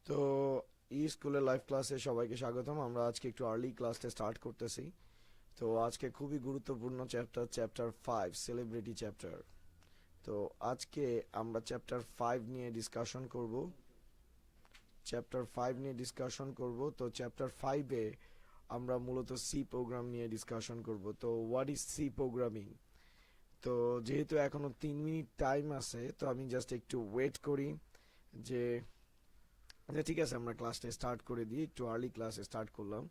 তো স্কুলের লাইভ ক্লাসে সবাইকে স্বাগতম। আমরা আজকে একটু আর্লি ক্লাসটা স্টার্ট করতেছি। তো আজকে খুবই গুরুত্বপূর্ণ চ্যাপ্টার, চ্যাপ্টার 5, সেলিব্রিটি চ্যাপ্টার। তো আজকে আমরা চ্যাপ্টার 5 নিয়ে ডিসকাশন করব। তো চ্যাপ্টার 5-এ আমরা মূলত সি প্রোগ্রাম নিয়ে ডিসকাশন করব। তো হোয়াট ইজ সি প্রোগ্রামিং? তো যেহেতু এখনো 3 মিনিট টাইম আছে, তো আমি জাস্ট একটু ওয়েট করি যে আচ্ছা ঠিক আছে, আমরা ক্লাসটা স্টার্ট করে দিই। একটু আর্লি ক্লাস স্টার্ট করলাম।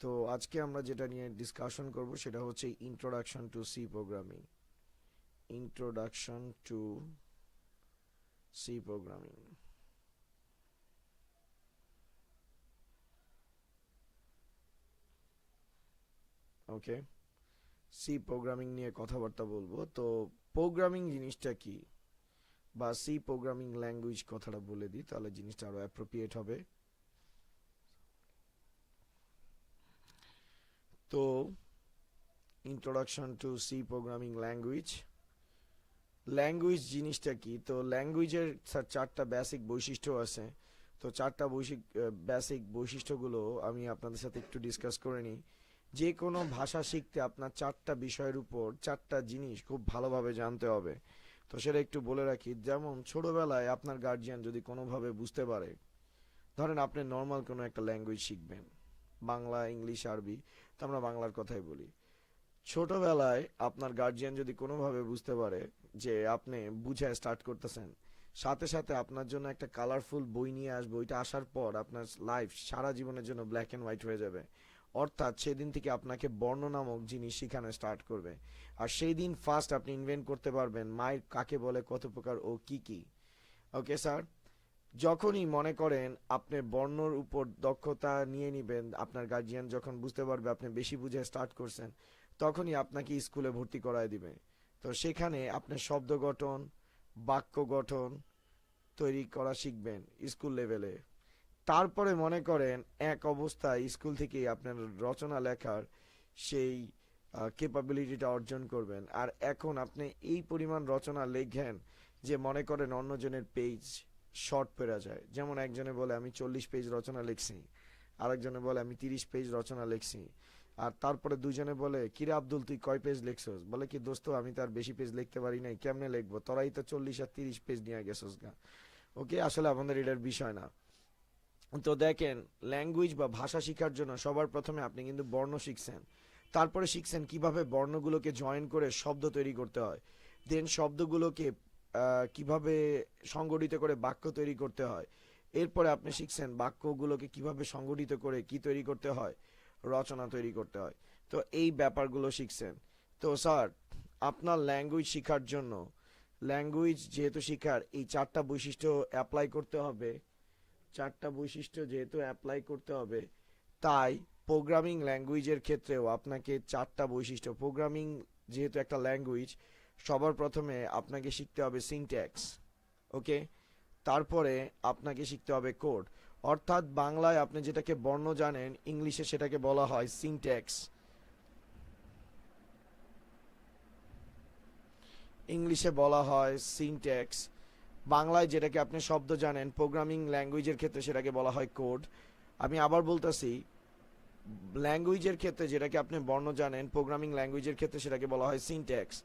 তো আজকে আমরা যেটা নিয়ে ডিসকাশন করব সেটা হচ্ছে introduction to C programming. Introduction to C programming. Okay, C programming নিয়ে কথাবার্তা বলবো। তো প্রোগ্রামিং জিনিসটা কি, বা সি প্রোগ্রামিং ল্যাঙ্গুয়েজ কথাটা বলে দিই, তাহলে জিনিসটা আরো অ্যাপ্রোপ্রিয়েট হবে। তো introduction to C programming language. Language জিনিসটা কি? তো ল্যাঙ্গুয়েজের চারটা বেসিক বৈশিষ্ট্য আছে। তো চারটা বেসিক বৈশিষ্ট্যগুলো আমি আপনাদের সাথে একটু ডিসকাস করে নিই। যে কোনো ভাষা শিখতে আপনার চারটা বিষয়ের উপর চারটা জিনিস খুব ভালোভাবে জানতে হবে। তো সেটা একটু বলে রাখি। যেমন ছোটবেলায় আপনার গার্জিয়ান যদি কোনোভাবে বুঝতে পারে, ধরেন আপনি নর্মাল কোনো একটা ল্যাঙ্গুয়েজ শিখবেন, বাংলা, ইংলিশ, আরবি, তো আমরা বাংলার কথাই বলি। ছোটবেলায় আপনার গার্জিয়ান যদি কোনোভাবে বুঝতে পারে যে আপনি বুঝে স্টার্ট করতেছেন, সাথে সাথে আপনার জন্য একটা কালারফুল বই নিয়ে আসবে। ওইটা আসার পর আপনার লাইফ সারা জীবনের জন্য ব্ল্যাক অ্যান্ড হোয়াইট হয়ে যাবে। অর্থাৎ সেদিন থেকে আপনাকে বর্ণ নামক জিনিস শেখানো স্টার্ট করবে। আর সেই দিন ফার্স্ট আপনি ইনভেন্ট করতে পারবেন মায়ের কাকে বলে, কত প্রকার ও কি কি। ওকে স্যার, যখনই মনে করেন আপনি বর্ণর উপর দক্ষতা নিয়ে নিবেন, আপনার গার্জিয়ান যখন বুঝতে পারবে আপনি বেশি বুঝে স্টার্ট করছেন, তখনই আপনাকে স্কুলে ভর্তি করায় দিবে। তো সেখানে আপনি শব্দ গঠন, বাক্য গঠন তৈরি করা শিখবেন স্কুল লেভেলে। তারপরে মনে করেন এক অবস্থায় স্কুল থেকেই আপনার রচনা লেখার সেই ক্যাপাবিলিটিটা অর্জন করবেন। আর এখন আপনি এই পরিমাণ রচনা লেখেন যে মনে করেন অন্যজনের পেজ শর্ট পেরা যায়। যেমন একজনে বলে আমি 40 পেজ রচনা লিখছি, আরেকজনে বলে আমি 30 পেজ রচনা লিখছি। আর তারপরে দুজনে বলে কিরে আব্দুল তুই কয় পেজ লিখছস? বলে কি দোস্ত আমি তার বেশি পেজ লিখতে পারি নাই, কেমনে লিখবো, তোরাই তো 40 আর 30 পেজ নিয়ে গেছস গা। ওকে, আসলে আমাদের এটার বিষয় না। তো দেখেন, ল্যাঙ্গুয়েজ বা ভাষা শেখার জন্য সবার প্রথমে আপনি কিন্তু বর্ণ শিখছেন, তারপরে শিখছেন কিভাবে বর্ণগুলোকে জয়েন করে শব্দ তৈরি করতে হয়, দেন শব্দগুলোকে কিভাবে সংগঠিত করে বাক্য তৈরি করতে হয়। এরপরে আপনি শিখছেন বাক্যগুলোকে কিভাবে সংগঠিত করে কি তৈরি করতে হয়, রচনা তৈরি করতে হয়। তো এই ব্যাপারগুলো শিখছেন। তো স্যার, আপনার ল্যাঙ্গুয়েজ শেখার জন্য, ল্যাঙ্গুয়েজ যেহেতু শেখার এই চারটা বৈশিষ্ট্য অ্যাপ্লাই করতে হবে, চারটা বৈশিষ্ট্য যেহেতু অ্যাপ্লাই করতে হবে, তাই প্রোগ্রামিং ল্যাঙ্গুয়েজের ক্ষেত্রেও আপনাকে চারটা বৈশিষ্ট্য, প্রোগ্রামিং যেহেতু একটা ল্যাঙ্গুয়েজ, সবার প্রথমে আপনাকে শিখতে হবে সিনট্যাক্স। ওকে, তারপরে আপনাকে শিখতে হবে কোড। অর্থাৎ বাংলায় আপনি যেটাকে বর্ণ জানেন, ইংলিশে সেটাকে বলা হয় সিনট্যাক্স। ইংলিশে বলা হয় সিনট্যাক্স। বাংলায় যেটাকে আপনি শব্দ জানেন, প্রোগ্রামিং ল্যাঙ্গুয়েজের ক্ষেত্রে সেটাকে বলা হয় কোড। আমি আবার বলতেছি, ল্যাঙ্গুয়েজের ক্ষেত্রে যেটাকে আপনি বর্ণ জানেন, প্রোগ্রামিং ল্যাঙ্গুয়েজের ক্ষেত্রে সেটাকে বলা হয় সিনট্যাক্স।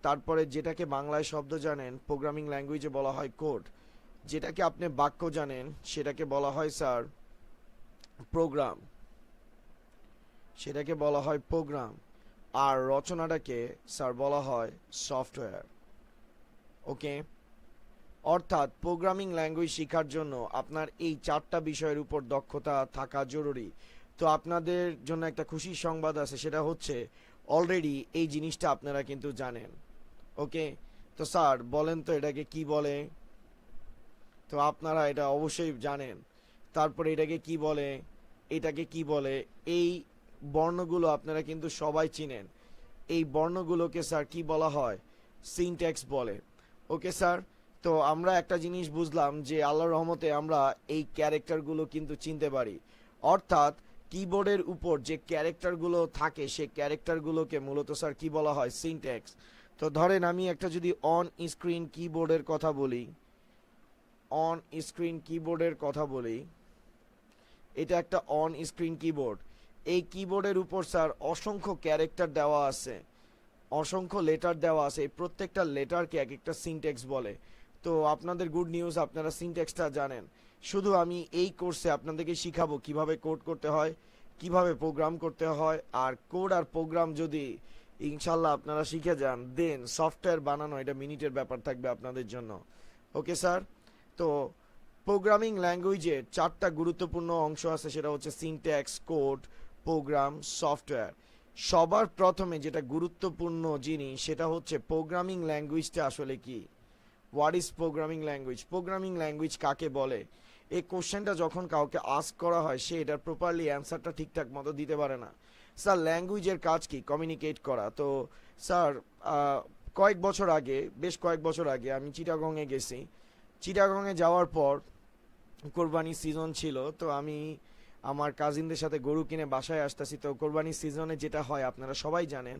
তারপরে যেটাকে বাংলায় শব্দ জানেন, প্রোগ্রামিং ল্যাঙ্গুয়েজে বলা হয় কোড। যেটাকে আপনি বাক্য জানেন সেটাকে বলা হয় স্যার প্রোগ্রাম, সেটাকে বলা হয় প্রোগ্রাম। আর রচনাটাকে স্যার বলা হয় সফটওয়্যার। ওকে, অর্থাৎ প্রোগ্রামিং ল্যাঙ্গুয়েজ শেখার জন্য আপনার এই চারটা বিষয়ের উপর দক্ষতা থাকা জরুরি। তো আপনাদের জন্য একটা খুশির সংবাদ আছে, সেটা হচ্ছে অলরেডি এই জিনিসটা আপনারা কিন্তু জানেন। ওকে, তো স্যার বলেন তো এটাকে কি বলে? তো আপনারা এটা অবশ্যই জানেন। তারপরে এটাকে কি বলে, এটাকে কি বলে, এই বর্ণগুলো আপনারা কিন্তু সবাই চিনেন। এই বর্ণগুলোকে স্যার কি বলা হয়? সিনট্যাক্স বলে। ওকে স্যার, তো আমরা একটা জিনিস বুঝলাম যে আল্লাহর রহমতে আমরা এই ক্যারেক্টারগুলো কিন্তু চিনতে পারি। অর্থাৎ কিবোর্ডের উপর যে ক্যারেক্টারগুলো থাকে সে ক্যারেক্টারগুলোকে মূলত স্যার কি বলা হয়? সিনট্যাক্স। তো ধরেন আমি একটা যদি অন স্ক্রিন কিবোর্ডের কথা বলি, অন স্ক্রিন কিবোর্ডের কথা বলি, এটা একটা অন স্ক্রিন কিবোর্ড। এই কিবোর্ডের উপর স্যার অসংখ্য ক্যারেক্টার দেওয়া আছে, অসংখ্য লেটার দেওয়া আছে। এই প্রত্যেকটা লেটারকে এক একটা সিনট্যাক্স বলে। তো আপনাদের গুড নিউজ, আপনারা সিনট্যাক্সটা জানেন। শুধু আমি এই কোর্সে আপনাদেরকে শিখাবো কিভাবে কোড করতে হয়, কিভাবে প্রোগ্রাম করতে হয়। আর কোড আর প্রোগ্রাম যদি ইনশাল্লাহ আপনারা শিখে যান, দেন সফটওয়্যার বানানো এটা মিনিটের ব্যাপার থাকবে আপনাদের জন্য। ওকে স্যার। তো প্রোগ্রামিং ল্যাঙ্গুয়েজের চারটা গুরুত্বপূর্ণ অংশ আছে, সেটা হচ্ছে সিনট্যাক্স, কোড, প্রোগ্রাম, সফটওয়্যার। সবার প্রথমে যেটা গুরুত্বপূর্ণ জিনিস সেটা হচ্ছে প্রোগ্রামিং ল্যাঙ্গুয়েজটা আসলে কি। What is programming language? Programming language কাকে বলে? এই কোশ্চেনটা যখন কাউকে আস্ক করা হয়, সে এটার প্রপারলি অ্যান্সারটা ঠিকঠাক মতো দিতে পারে না। স্যার ল্যাঙ্গুয়েজের কাজ কি? কমিউনিকেট করা। তো স্যার কয়েক বছর আগে, বেশ কয়েক বছর আগে আমি চিটাগংয়ে গেছি। চিটাগংয়ে যাওয়ার পর কোরবানি সিজন ছিল, তো আমি আমার কাজিনদের সাথে গরু কিনে বাসায় আসতেছি। তো কোরবানি সিজনে যেটা হয় আপনারা সবাই জানেন,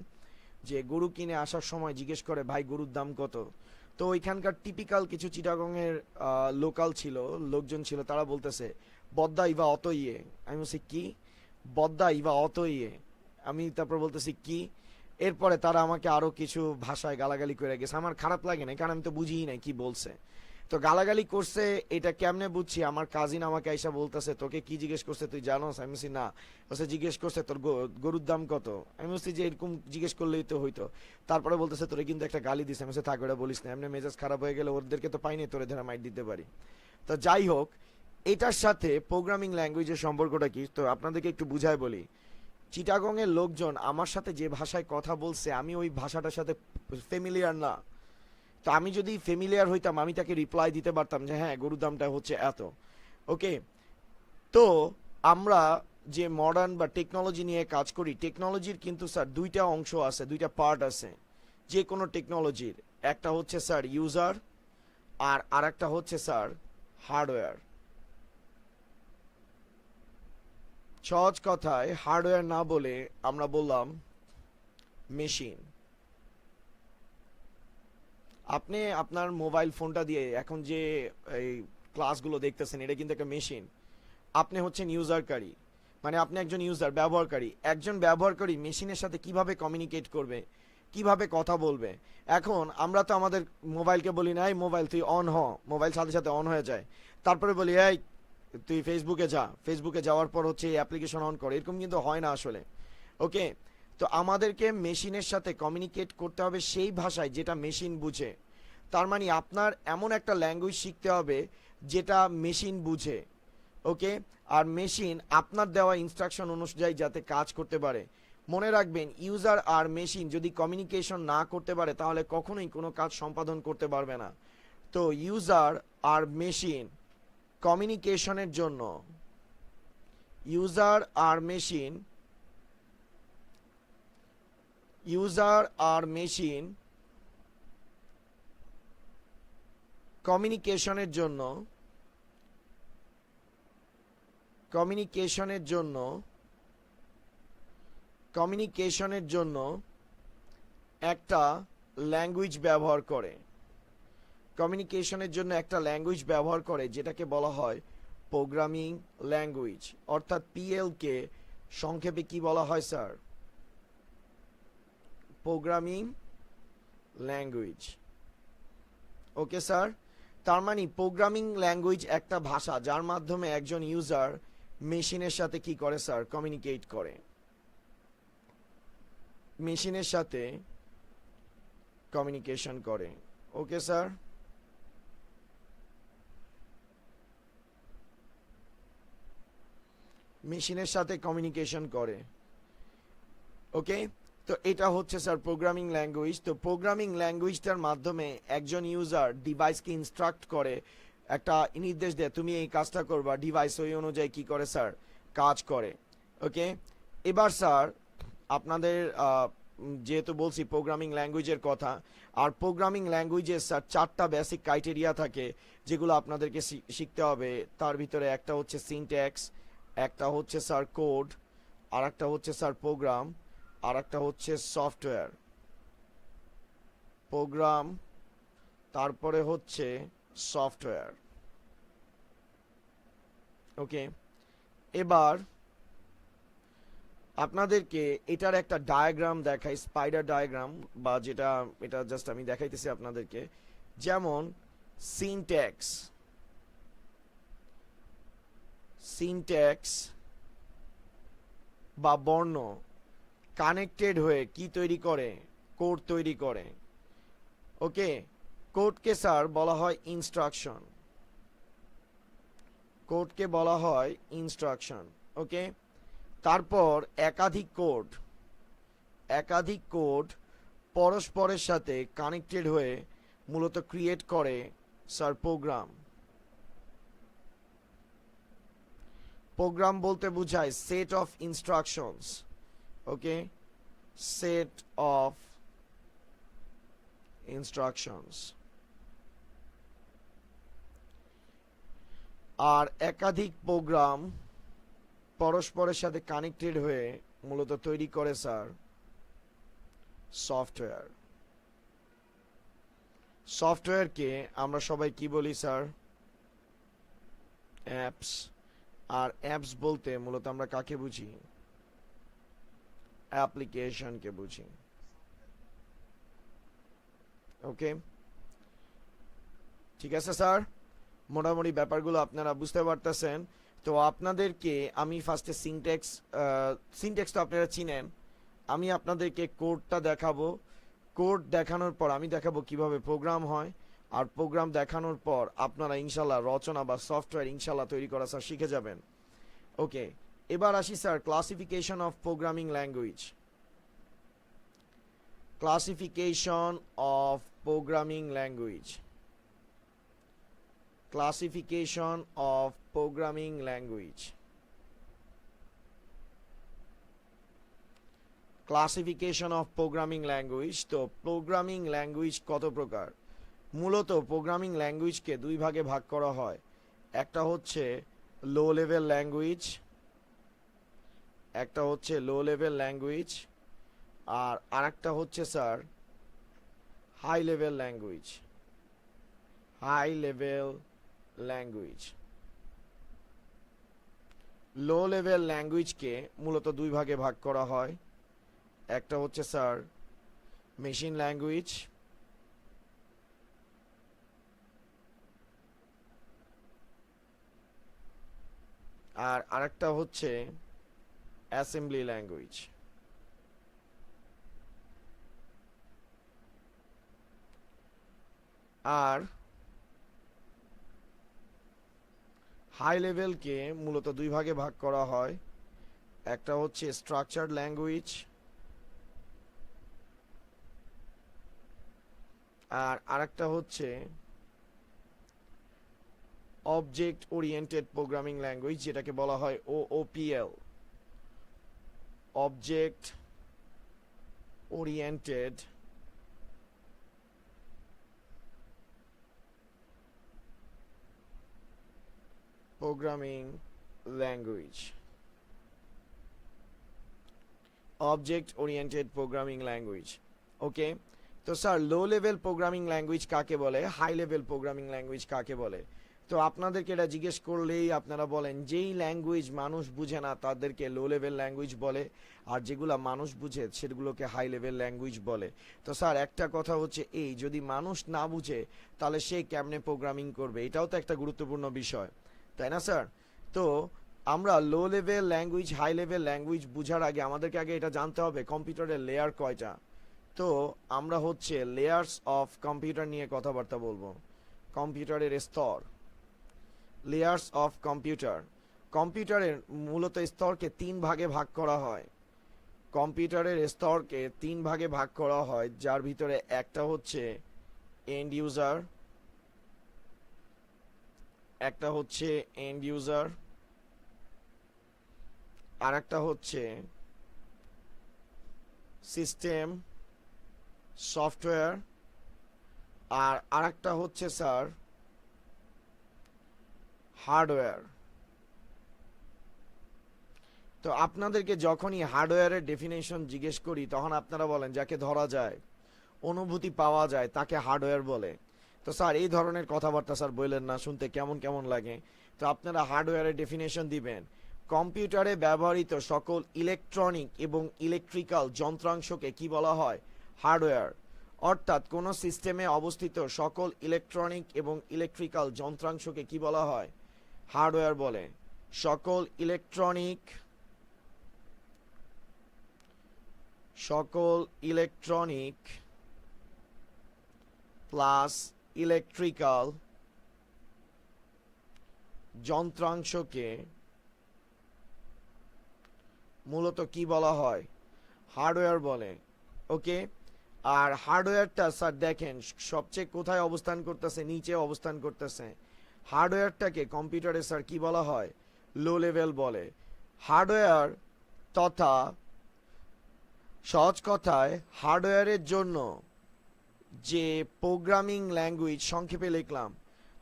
যে গরু কিনে আসার সময় জিজ্ঞেস করে ভাই গরুর দাম কত। তো ওইখানকার টিপিক্যাল কিছু চিটাগংয়ের লোকাল ছিল, লোকজন ছিল, তারা বলতেছে বদ্দা ইভা অত ইয়ে। আমি বলছি কি? বদ্দা ইভা অত ইয়ে। আমি তারপর বলতেছি কি? এরপরে তারা আমাকে আরো কিছু ভাষায় গালাগালি করে গেছে। আমার খারাপ লাগে না, কারণ আমি তো বুঝিই নাই কি বলছে। তো গালাগালি করছে, এটা কেমনে বুঝছি? আমার কাজিন আমাকে আইসা বলতেছে তোকে কি জিজ্ঞেস করছে তুই জানোস? আমি বলছি না। বলছে জিজ্ঞেস করছে তোর গরুর দাম কত। আমি বলছি যে এরকম জিজ্ঞেস করলেই তো হইতো। তারপরে বলতেছে তোরে কিন্তু একটা গালি দিছে। আমি বলছি থাক ওটা বলিস না, এমনি মেজাজ খারাপ হয়ে গেলে ওদেরকে তো পাইনি, তোরে ধরে মাইট দিতে পারি। তো যাই হোক, এটার সাথে প্রোগ্রামিং ল্যাঙ্গুয়েজের সম্পর্কটা কি তো আপনাদেরকে একটু বুঝায় বলি। চিটাগং এর লোকজন আমার সাথে যে ভাষায় কথা বলছে, আমি ওই ভাষাটার সাথে ফেমিলিয়ার না। তো আমি যদি ফেমিলিয়ার হইতাম, আমি তাকে রিপ্লাই দিতে পারতাম যে হ্যাঁ গরুর দামটা হচ্ছে এত। ওকে। তো আমরা যে মডার্ন বা টেকনোলজি নিয়ে কাজ করি, টেকনোলজির কিন্তু স্যার দুইটা অংশ আছে, দুইটা পার্ট আছে যে কোনো টেকনোলজির। একটা হচ্ছে স্যার ইউজার, আর আরেকটা হচ্ছে স্যার হার্ডওয়্যার। সহজ কথায় হার্ডওয়্যার না বলে আমরা বললাম মেশিন। আপনি আপনার মোবাইল ফোনটা দিয়ে এখন যে এই ক্লাসগুলো দেখতেছেন, এটা কিন্তু একটা মেশিন। আপনি হচ্ছেন ইউজারকারী, মানে আপনি একজন ইউজার, ব্যবহারকারী। একজন ব্যবহারকারী মেশিনের সাথে কিভাবে কমিউনিকেট করবে, কিভাবে কথা বলবে। এখন আমরা তো আমাদের মোবাইলকে বলি না এই মোবাইল তুই অন হ, মোবাইল সাথে সাথে অন হয়ে যায়। তারপরে বলি এই তুই ফেসবুকে যা, ফেসবুকে যাওয়ার পর হচ্ছে এই অ্যাপ্লিকেশন অন কর। এরকম কিন্তু হয় না আসলে। ওকে। তো আমাদেরকে মেশিনের সাথে কমিউনিকেট করতে হবে সেই ভাষায় যেটা মেশিন বুঝে। তার মানে আপনার এমন একটা ল্যাঙ্গুয়েজ শিখতে হবে যেটা মেশিন বুঝে। ওকে। আর মেশিন আপনার দেওয়া ইনস্ট্রাকশন অনুযায়ী যাতে কাজ করতে পারে। মনে রাখবেন, ইউজার আর মেশিন যদি কমিউনিকেশন না করতে পারে তাহলে কখনোই কোনো কাজ সম্পাদন করতে পারবে না। তো ইউজার আর মেশিন কমিউনিকেশনের জন্য, ইউজার আর মেশিন, ইউজার আর মেশিন কমিউনিকেশনের জন্য, কমিউনিকেশনের জন্য, কমিউনিকেশনের জন্য একটা ল্যাঙ্গুয়েজ ব্যবহার করে। কমিউনিকেশনের জন্য একটা ল্যাঙ্গুয়েজ ব্যবহার করে যেটাকে বলা হয় প্রোগ্রামিং ল্যাঙ্গুয়েজ। অর্থাৎ পিএল কে সংক্ষেপে কি বলা হয় sir? Programming language. Okay sir. তার মানে প্রোগ্রামিং ল্যাঙ্গুয়েজ একটা ভাষা যার মাধ্যমে একজন ইউজার মেশিনের সাথে কি করে স্যার? কমিউনিকেট করে। মেশিনের সাথে কমিউনিকেশন করে। Okay sir. মেশিনের সাথে কমিউনিকেশন করে। ওকে। তো এটা হচ্ছে স্যার প্রোগ্রামিং ল্যাঙ্গুয়েজ। তো প্রোগ্রামিং ল্যাঙ্গুয়েজটার মাধ্যমে একজন ইউজার ডিভাইসকে ইনস্ট্রাক্ট করে, একটা নির্দেশ দেয় তুমি এই কাজটা করবা, ডিভাইস ওই অনুযায়ী কি করে স্যার? কাজ করে। ওকে। এবার স্যার আপনাদের যেহেতু বলছি প্রোগ্রামিং ল্যাঙ্গুয়েজের কথা, আর প্রোগ্রামিং ল্যাঙ্গুয়েজের স্যার চারটা বেসিক ক্রাইটেরিয়া থাকে যেগুলো আপনাদেরকে শিখতে হবে। তার ভিতরে একটা হচ্ছে সিনট্যাক্স, একটা হচ্ছে স্যার কোড, আর একটা হচ্ছে স্যার প্রোগ্রাম, আর একটা হচ্ছে সফটওয়্যার। প্রোগ্রাম, তারপরে হচ্ছে সফটওয়্যার। ওকে, এবার আপনাদেরকে এটার একটা ডায়াগ্রাম দেখাই, স্পাইডার ডায়াগ্রাম, বা যেটা এটা জাস্ট আমি দেখাইতেছি আপনাদেরকে। যেমন সিনট্যাক্স, সিনট্যাক্স বা বর্ণ কানেক্টেড হয়ে কি তৈরি করে, কোড তৈরি করে। ওকে, কোডকে স্যার বলা হয় ইনস্ট্রাকশন, কোডকে বলা হয় ইনস্ট্রাকশন। ওকে, তারপর একাধিক কোড পরস্পরের সাথে কানেক্টেড হয়ে মূলত ক্রিয়েট করে স্যার প্রোগ্রাম। প্রোগ্রাম বলতে বোঝায় set of instructions. Okay, set of instructions. আর একাধিক প্রোগ্রাম পরস্পরের সাথে কানেক্টেড হয়ে মূলত তৈরি করে স্যার সফটওয়্যার। সফটওয়্যারকে আমরা সবাই কি বলি স্যার? অ্যাপস। আর অ্যাপস বলতে মূলত আমরা কাকে বুঝি? অ্যাপ্লিকেশনকে বুঝি। ওকে, ঠিক আছে স্যার, মোটামুটি ব্যাপারগুলো আপনারা বুঝতে পারতেছেন। তো আপনাদেরকে আমি ফার্স্টে সিনট্যাক্স তো আপনারা চিনেন, আমি আপনাদেরকে কোডটা দেখাবো। কোড দেখানোর পর আমি দেখাবো কিভাবে প্রোগ্রাম হয়, আর প্রোগ্রাম দেখানোর পর আপনারা ইনশাল্লাহ রচনা বা সফটওয়্যার ইনশাল্লাহ তৈরি করা স্যার শিখে যাবেন। ওকে, এবার আসি sir classification of programming language. Classification of programming language, classification of programming language. Classification of programming language. তো প্রোগ্রামিং ল্যাঙ্গুয়েজ কত প্রকার? মূলত প্রোগ্রামিং ল্যাঙ্গুয়েজকে দুই ভাগে ভাগ করা হয়। একটা হচ্ছে লো লেভেল ল্যাঙ্গুয়েজ, একটা হচ্ছে লো লেভেল ল্যাঙ্গুয়েজ, আর আরেকটা হচ্ছে sir high level language. High level language. Low level ল্যাঙ্গুয়েজকে মূলত দুই ভাগে ভাগ করা হয়। একটা হচ্ছে স্যার মেশিন ল্যাঙ্গুয়েজ, আর আরেকটা হচ্ছে অ্যাসেম্বলি ল্যাঙ্গুয়েজ। আর হাই লেভেলকে মূলত দুই ভাগে ভাগ করা হয়। একটা হচ্ছে স্ট্রাকচার্ড ল্যাঙ্গুয়েজ, আর আরেকটা হচ্ছে অবজেক্ট ওরিয়েন্টেড প্রোগ্রামিং ল্যাঙ্গুয়েজ, যেটাকে বলা হয় OOPL, object oriented programming language. Object oriented programming language. Okay, তো sir low level programming language কাকে বলে, হাই লেভেল প্রোগ্রামিং ল্যাঙ্গুয়েজ কাকে বলে? তো আপনাদেরকে এটা জিজ্ঞেস করলেই আপনারা বলেন যেই ল্যাঙ্গুয়েজ মানুষ বুঝে না তাদেরকে লো লেভেল ল্যাঙ্গুয়েজ বলে, আর যেগুলো মানুষ বুঝে সেগুলোকে হাই লেভেল ল্যাঙ্গুয়েজ বলে। তো স্যার একটা কথা হচ্ছে এই, যদি মানুষ না বুঝে তাহলে সে কেমনে প্রোগ্রামিং করবে, এটাও তো একটা গুরুত্বপূর্ণ বিষয়, তাই না স্যার? তো আমরা low level language high level language বুঝার আগে আমাদেরকে আগে এটা জানতে হবে কম্পিউটারের লেয়ার কয়টা। তো আমরা হচ্ছে লেয়ার্স অফ কম্পিউটার নিয়ে কথাবার্তা বলবো। কম্পিউটারের স্তর, লেয়ার্স অফ কম্পিউটার। কম্পিউটারের মূলত স্তরকে তিন ভাগে ভাগ করা হয়। কম্পিউটারের স্তরকে তিন ভাগে ভাগ করা হয়, যার ভিতরে একটা হচ্ছে এন্ড ইউজার, একটা হচ্ছে এন্ড ইউজার, আর একটা হচ্ছে সিস্টেম সফটওয়্যার, আর আরেকটা হচ্ছে স্যার হার্ডওয়্যার। তো আপনাদেরকে যখনই হার্ডওয়্যারের ডেফিনেশন জিজ্ঞেস করি তখন আপনারা বলেন যাকে ধরা যায়, অনুভূতি পাওয়া যায় তাকে হার্ডওয়্যার বলে। তো স্যার এই ধরনের কথাবার্তা স্যার বললেন না, শুনতে কেমন কেমন লাগে? তো আপনারা হার্ডওয়্যারের ডেফিনেশন দিবেন কম্পিউটারে ব্যবহৃত সকল ইলেকট্রনিক এবং ইলেকট্রিক্যাল যন্ত্রাংশকে কি বলা হয় হার্ডওয়্যার অর্থাৎ কোন সিস্টেমে অবস্থিত সকল ইলেকট্রনিক এবং ইলেকট্রিক্যাল যন্ত্রাংশকে কি বলা হয় হার্ডওয়্যার বলে সকল ইলেকট্রনিক প্লাস ইলেকট্রিক্যাল যন্ত্রাংশকে মূলত কি বলা হয় হার্ডওয়্যার বলে ওকে আর হার্ডওয়্যারটা স্যার দেখেন সবচেয়ে কোথায় অবস্থান করতেছে নিচে অবস্থান করতেছে হার্ডওয়্যারটাকে কম্পিউটারে স্যার কি বলা হয় লো লেভেল বলে হার্ডওয়্যার তথা সহজ কথায় হার্ডওয়্যারের জন্য যে প্রোগ্রামিং ল্যাঙ্গুয়েজ সংক্ষেপে লিখলাম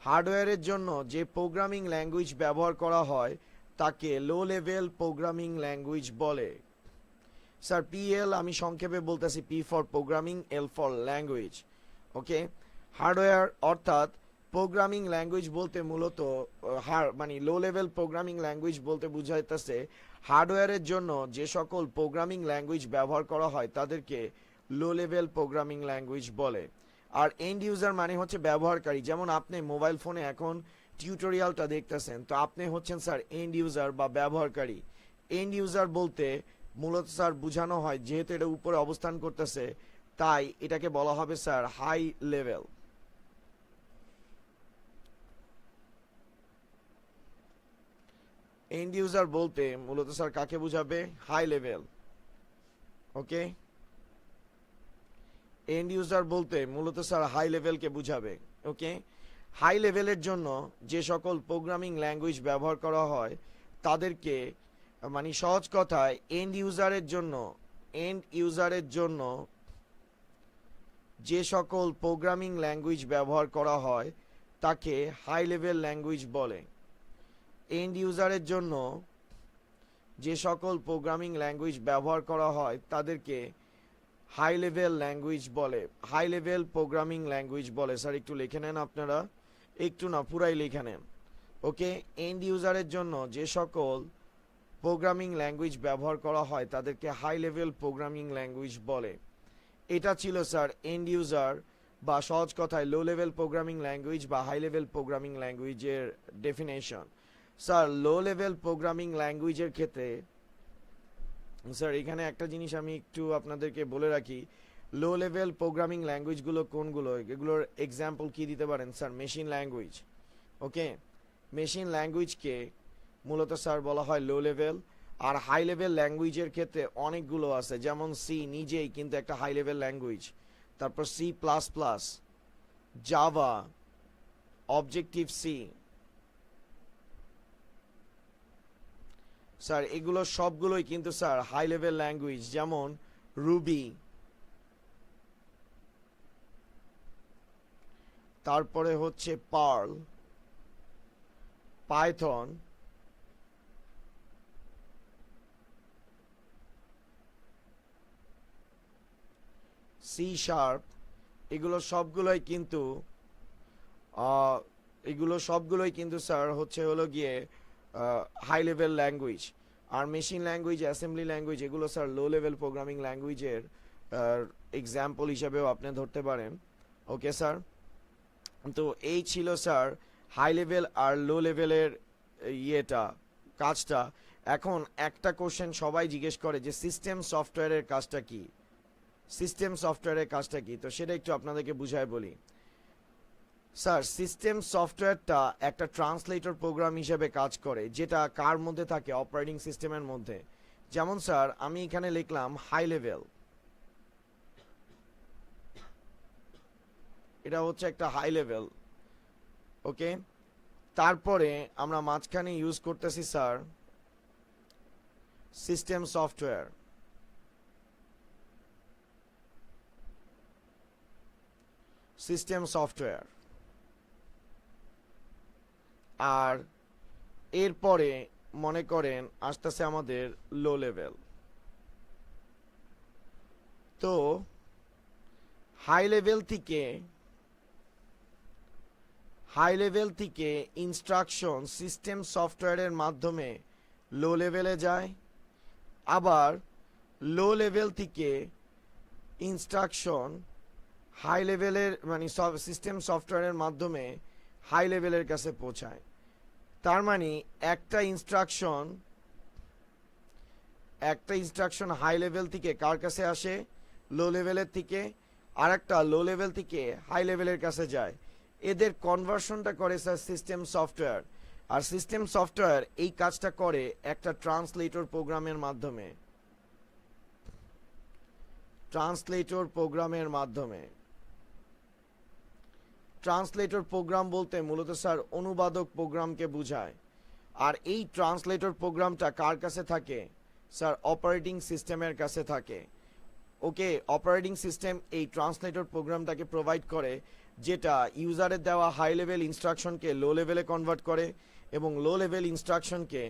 হার্ডওয়্যারের জন্য যে প্রোগ্রামিং ল্যাঙ্গুয়েজ ব্যবহার করা হয় তাকে লো লেভেল প্রোগ্রামিং ল্যাঙ্গুয়েজ বলে স্যার পিএল আমি সংক্ষেপে বলতেছি P for programming L for language okay hardware অর্থাৎ প্রোগ্রামিং ল্যাঙ্গুয়েজ বলতে মূলত মানে লো লেভেল প্রোগ্রামিং ল্যাঙ্গুয়েজ বলতে বোঝাইতেছে হার্ডওয়্যারের জন্য যে সকল প্রোগ্রামিং ল্যাঙ্গুয়েজ ব্যবহার করা হয় তাদেরকে লো লেভেল প্রোগ্রামিং ল্যাঙ্গুয়েজ বলে আর এন্ড ইউজার মানে হচ্ছে ব্যবহারকারী যেমন আপনি মোবাইল ফোনে এখন টিউটোরিয়ালটা দেখতেছেন তো আপনি হচ্ছেন স্যার এন্ড ইউজার বা ব্যবহারকারী এন্ড ইউজার বলতে মূলত স্যার বোঝানো হয় যেহেতু এটা উপরে অবস্থান করতেছে তাই এটাকে বলা হবে sir high level end user বলতে মূলত স্যার কাকে বোঝাবে high level okay end user বলতে মূলত স্যার হাই লেভেলকে বুঝাবে ওকে হাই লেভেলের জন্য যে সকল প্রোগ্রামিং ল্যাঙ্গুয়েজ ব্যবহার করা হয় তাদেরকে মানে সহজ কথায় এন্ড ইউজারের জন্য যে সকল প্রোগ্রামিং ল্যাঙ্গুয়েজ ব্যবহার করা হয় তাকে হাই লেভেল ল্যাঙ্গুয়েজ বলে এন্ড ইউজারের জন্য যে সকল প্রোগ্রামিং ল্যাঙ্গুয়েজ ব্যবহার করা হয় তাদেরকে হাই লেভেল ল্যাঙ্গুয়েজ বলে হাই লেভেল প্রোগ্রামিং ল্যাঙ্গুয়েজ বলে স্যার একটু লিখে নেন আপনারা একটু না পুরাই লিখে নেন ওকে এন্ড ইউজারের জন্য যে সকল প্রোগ্রামিং ল্যাঙ্গুয়েজ ব্যবহার করা হয় তাদেরকে হাই লেভেল প্রোগ্রামিং ল্যাঙ্গুয়েজ বলে এটা ছিল স্যার এন্ড ইউজার বা সহজ কথায় লো লেভেল প্রোগ্রামিং ল্যাঙ্গুয়েজ বা হাই লেভেল প্রোগ্রামিং ল্যাঙ্গুয়েজের definition sir low level programming ল্যাঙ্গুয়েজের ক্ষেত্রে স্যার এখানে একটা জিনিস আমি একটু আপনাদেরকে বলে রাখি লো লেভেল প্রোগ্রামিং ল্যাঙ্গুয়েজগুলো কোনগুলো এগুলোর এক্সাম্পল কি দিতে পারেন sir machine language okay machine ল্যাঙ্গুয়েজকে মূলত স্যার বলা হয় লো লেভেল আর হাই লেভেল ল্যাঙ্গুয়েজের ক্ষেত্রে অনেকগুলো আছে যেমন সি নিজেই কিন্তু একটা হাই লেভেল ল্যাঙ্গুয়েজ তারপর C plus plus Java objective C sir এগুলো সবগুলোই কিন্তু স্যার হাই লেভেল ল্যাঙ্গুয়েজ যেমন রুবি তারপরে হচ্ছে পার্ল পাইথন সি শার্প এগুলো সবগুলোই কিন্তু স্যার হচ্ছে হলো গিয়ে হাই লেভেল ল্যাঙ্গুয়েজ আর মেশিন ল্যাঙ্গুয়েজ অ্যাসেম্বলি ল্যাঙ্গুয়েজ এগুলো স্যার লো লেভেল প্রোগ্রামিং ল্যাঙ্গুয়েজের এক্সাম্পল হিসেবেও আপনি ধরতে পারেন ওকে স্যার তো এই ছিল স্যার হাই লেভেল আর লো লেভেলের কাজটা এখন একটা কোশ্চেন সবাই জিজ্ঞেস করে যে সিস্টেম সফটওয়্যারের কাজটা কি তো সেটা একটু আপনাদেরকে বুঝায় বলি স্যার সিস্টেম সফটওয়্যারটা একটা ট্রান্সলেটর প্রোগ্রাম হিসেবে কাজ করে যেটা কার মধ্যে থাকে অপারেটিং সিস্টেমের মধ্যে যেমন স্যার আমি এখানে লিখলাম হাই লেভেল এটা হচ্ছে একটা হাই লেভেল ওকে তারপরে আমরা মাঝখানে ইউজ করতেছি স্যার সিস্টেম সফটওয়্যার আর এরপরে মনে করেন আসতেছে আমাদের লো লেভেল তো হাই লেভেল থেকে ইনস্ট্রাকশন সিস্টেম সফটওয়্যারের মাধ্যমে লো লেভেলে যায়, আবার লো লেভেল থেকে ইনস্ট্রাকশন হাই লেভেলের মানে সিস্টেম সফটওয়্যারের মাধ্যমে হাই লেভেলের কাছে পৌঁছায়। তার মানে একটা ইনস্ট্রাকশন হাই লেভেল থেকে কার কাছে আসে, লো লেভেলের থেকে, আর একটা লো লেভেল থেকে হাই লেভেলের কাছে যায়। এদের কনভার্সনটা করে স্যার সিস্টেম সফটওয়্যার, আর সিস্টেম সফটওয়্যার এই কাজটা করে একটা ট্রান্সলেটর প্রোগ্রামের মাধ্যমে। ট্রান্সলেটর প্রোগ্রাম বলতে মূলত স্যার অনুবাদক প্রোগ্রামকে বোঝায়। আর এই ট্রান্সলেটর প্রোগ্রামটা কার কাছে থাকে স্যার, অপারেটিং সিস্টেমের কাছে থাকে। ওকে, অপারেটিং সিস্টেম এই ট্রান্সলেটর প্রোগ্রামটাকে প্রোভাইড করে, যেটা ইউজারের দেওয়া হাই লেভেল ইনস্ট্রাকশনকে লো লেভেলে কনভার্ট করে এবং লো লেভেল ইনস্ট্রাকশনকে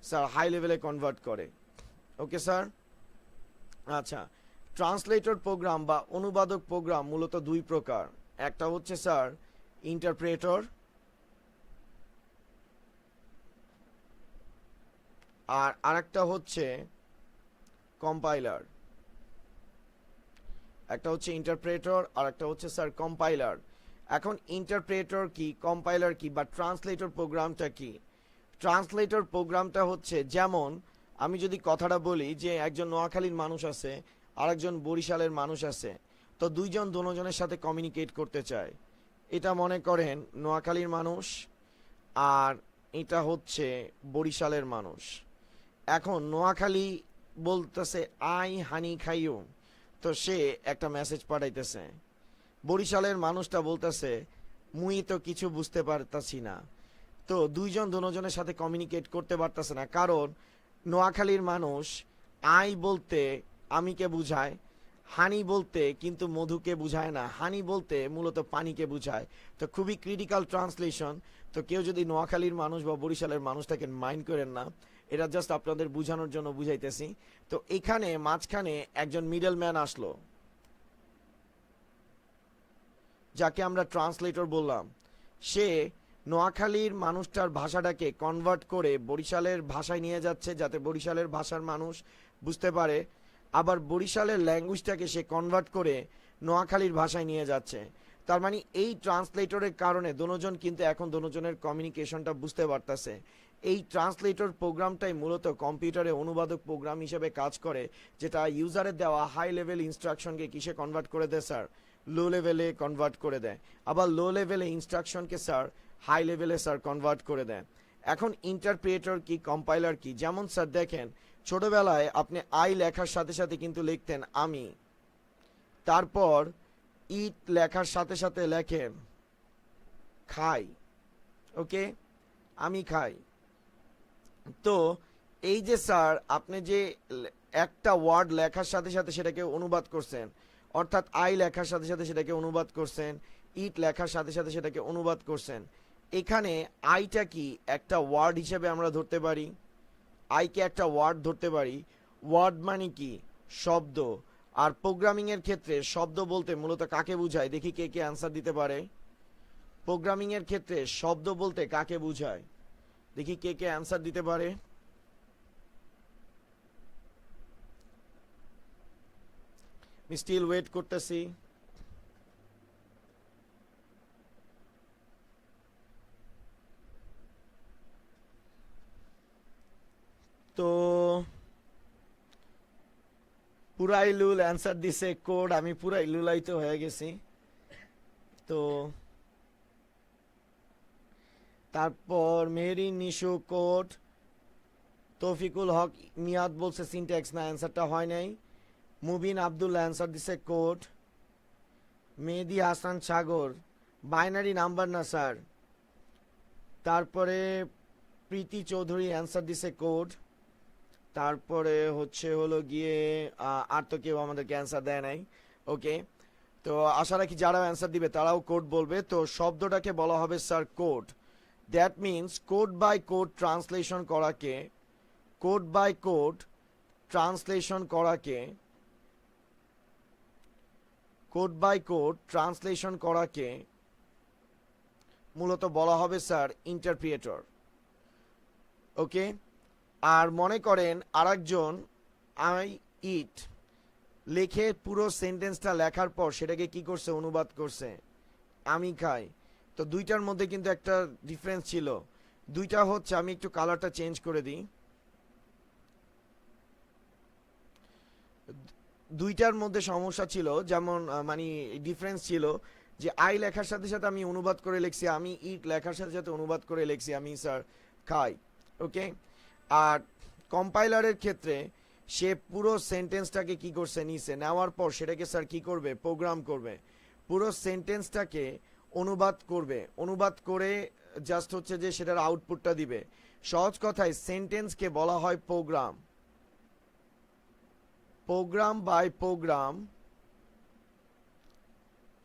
স্যার হাই লেভেলে কনভার্ট করে। ওকে স্যার, আচ্ছা, ট্রান্সলেটর প্রোগ্রাম বা অনুবাদক প্রোগ্রাম মূলত দুই প্রকার। একটা হচ্ছে স্যার ইন্টারপ্রেটর, আর আরেকটা হচ্ছে কম্পাইলার। একটা হচ্ছে ইন্টারপ্রেটর আর একটা হচ্ছে স্যার কম্পাইলার। এখন ইন্টারপ্রেটর কি, কম্পাইলার কি, বা ট্রান্সলেটর প্রোগ্রামটা কি? ট্রান্সলেটর প্রোগ্রামটা হচ্ছে, যেমন আমি যদি কথাটা বলি যে একজন নোয়াখালীর মানুষ আছে আর একজন বরিশালের মানুষ আছে, তো দুজনের সাথে কমিউনিকেট করতে চায়। এটা মনে করেন নোয়াখালীর মানুষ আর এটা হচ্ছে বরিশালের মানুষ। এখন নোয়াখালী বলতেছে আই হানি খাইও, তো সে একটা মেসেজ পাঠাইতেছে। বরিশালের মানুষটা বলতেছে মুই তো কিছু বুঝতে পারতাছি না। তো দুজনের সাথে কমিউনিকেট করতে পারতেছে না, কারণ নোয়াখালীর মানুষ আই বলতে আমিকে বুঝায়, হানি বলতে কিন্তু মধুকে বুঝায় না, হানি বলতে মূলত পানিকে বুঝায়। তো খুবই ক্রিটিক্যাল ট্রান্সলেশন। তো কেউ যদি নোয়াখালীর মানুষ বা বরিশালের মানুষটাকে মাইন্ড করেন না, এটা জাস্ট আপনাদের বুঝানোর জন্য বুঝাইতেছি। তো এখানে মাঝখানে একজন মিডল ম্যান আসলো, যাকে আমরা ট্রান্সলেটর বললাম। সে নোয়াখালীর মানুষটার ভাষাটাকে কনভার্ট করে বরিশালের ভাষায় নিয়ে যাচ্ছে, যাতে বরিশালের ভাষার মানুষ বুঝতে পারে। আবার বরিশালের ল্যাঙ্গুয়েজটাকে সে কনভার্ট করে নোয়াখালীর ভাষায় নিয়ে যাচ্ছে। তার মানে এই ট্রান্সলেটরের কারণে দুজন কিন্তু এখন দুজনের কমিউনিকেশনটা বুঝতে পারতেছে। এই ট্রান্সলেটর প্রোগ্রামটাই মূলত কম্পিউটারে অনুবাদক প্রোগ্রাম হিসেবে কাজ করে, যেটা ইউজারের দেওয়া হাই লেভেল ইনস্ট্রাকশনকে কিসে কনভার্ট করে দেয় স্যার, লো লেভেলে কনভার্ট করে দেয়। আবার লো লেভেলে ইনস্ট্রাকশনকে স্যার হাই লেভেলে স্যার কনভার্ট করে দেয়। এখন ইন্টারপ্রেটর কি, কম্পাইলার কি? যেমন স্যার দেখেন, ছোটবেলায় আপনি আই লেখার সাথে সাথে কিন্তু লিখতেন আমি, তারপর ইট লেখার সাথে সাথে লেখেন খাই। ওকে, আমি খাই। তো এই যে স্যার আপনি যে একটা ওয়ার্ড লেখার সাথে সাথে সেটাকে অনুবাদ করছেন, অর্থাৎ আই লেখার সাথে সাথে সেটাকে অনুবাদ করছেন, ইট লেখার সাথে সাথে সেটাকে অনুবাদ করছেন। এখানে আইটা কি একটা ওয়ার্ড হিসেবে আমরা ধরতে পারি, আইকে একটা ওয়ার্ড ধরতে পারি। ওয়ার্ড মানে কি, শব্দ। আর প্রোগ্রামিং এর ক্ষেত্রে শব্দ বলতে মূলত কাকে বোঝায়, দেখি কে কে অ্যান্সার দিতে পারে। প্রোগ্রামিং এর ক্ষেত্রে শব্দ বলতে কাকে বোঝায়, দেখি কে কে অ্যান্সার দিতে পারে। স্টিল ওয়েট করতেছি। তো পুরাই লুল অ্যান্সার দিছে কোড, আমি পুরাই লুলাইতে হয়ে গেছি। তো তারপর মেহেরি নিশু কোড, তৌফিকুল হক মিয়াদ বলছে সিনট্যাক্স, না অ্যান্সারটা হয় নাই। মুবিন আব্দুল্লাহ অ্যান্সার দিছে কোড। মেহেদি হাসান সাগর বাইনারি নাম্বার না স্যার। তারপরে প্রীতি চৌধুরী অ্যান্সার দিছে কোড। তারপরে হলো গিয়ে আর তো কেউ আমাদেরকে অ্যান্সার দেয় নাই। ওকে, তো আশা রাখি যারা অ্যান্সার দিবে তারাও কোড বলবে। তো শব্দটাকে বলা হবে sir code. That means code by code translation করাকে, কোড বাই কোড ট্রান্সলেশন করাকে, কোড বাই কোড ট্রান্সলেশন করাকে মূলত বলা হবে স্যার ইন্টারপ্রিয়েটর। ওকে, আর মনে করেন আরেকজন আই ইট লিখে পুরো সেন্টেন্সটা লেখার পর সেটাকে কি করছে, অনুবাদ করছে আমি খাই। তো দুইটার মধ্যে কিন্তু একটা ডিফারেন্স ছিল। দুইটা হচ্ছে, আমি একটু কালারটা চেঞ্জ করে দিই। দুইটার মধ্যে সমস্যা ছিল, যেমন মানে ডিফারেন্স ছিল যে আই লেখার সাথে সাথে আমি অনুবাদ করে লিখছি আমি ইট, লেখার সাথে সাথে অনুবাদ করে লিখছি আমি স্যার খাই। ওকে, আর কম্পাইলারের ক্ষেত্রে সে পুরো সেন্টেন্সটাকে কি করছে, নিছে, নেওয়ার পর সেটাকে স্যার কি করবে, প্রোগ্রাম করবে, পুরো সেন্টেন্সটাকে অনুবাদ করবে, অনুবাদ করে জাস্ট হচ্ছে যে সেটার আউটপুটটা দিবে। সহজ কথায় সেন্টেন্সকে বলা হয় program. Program by program,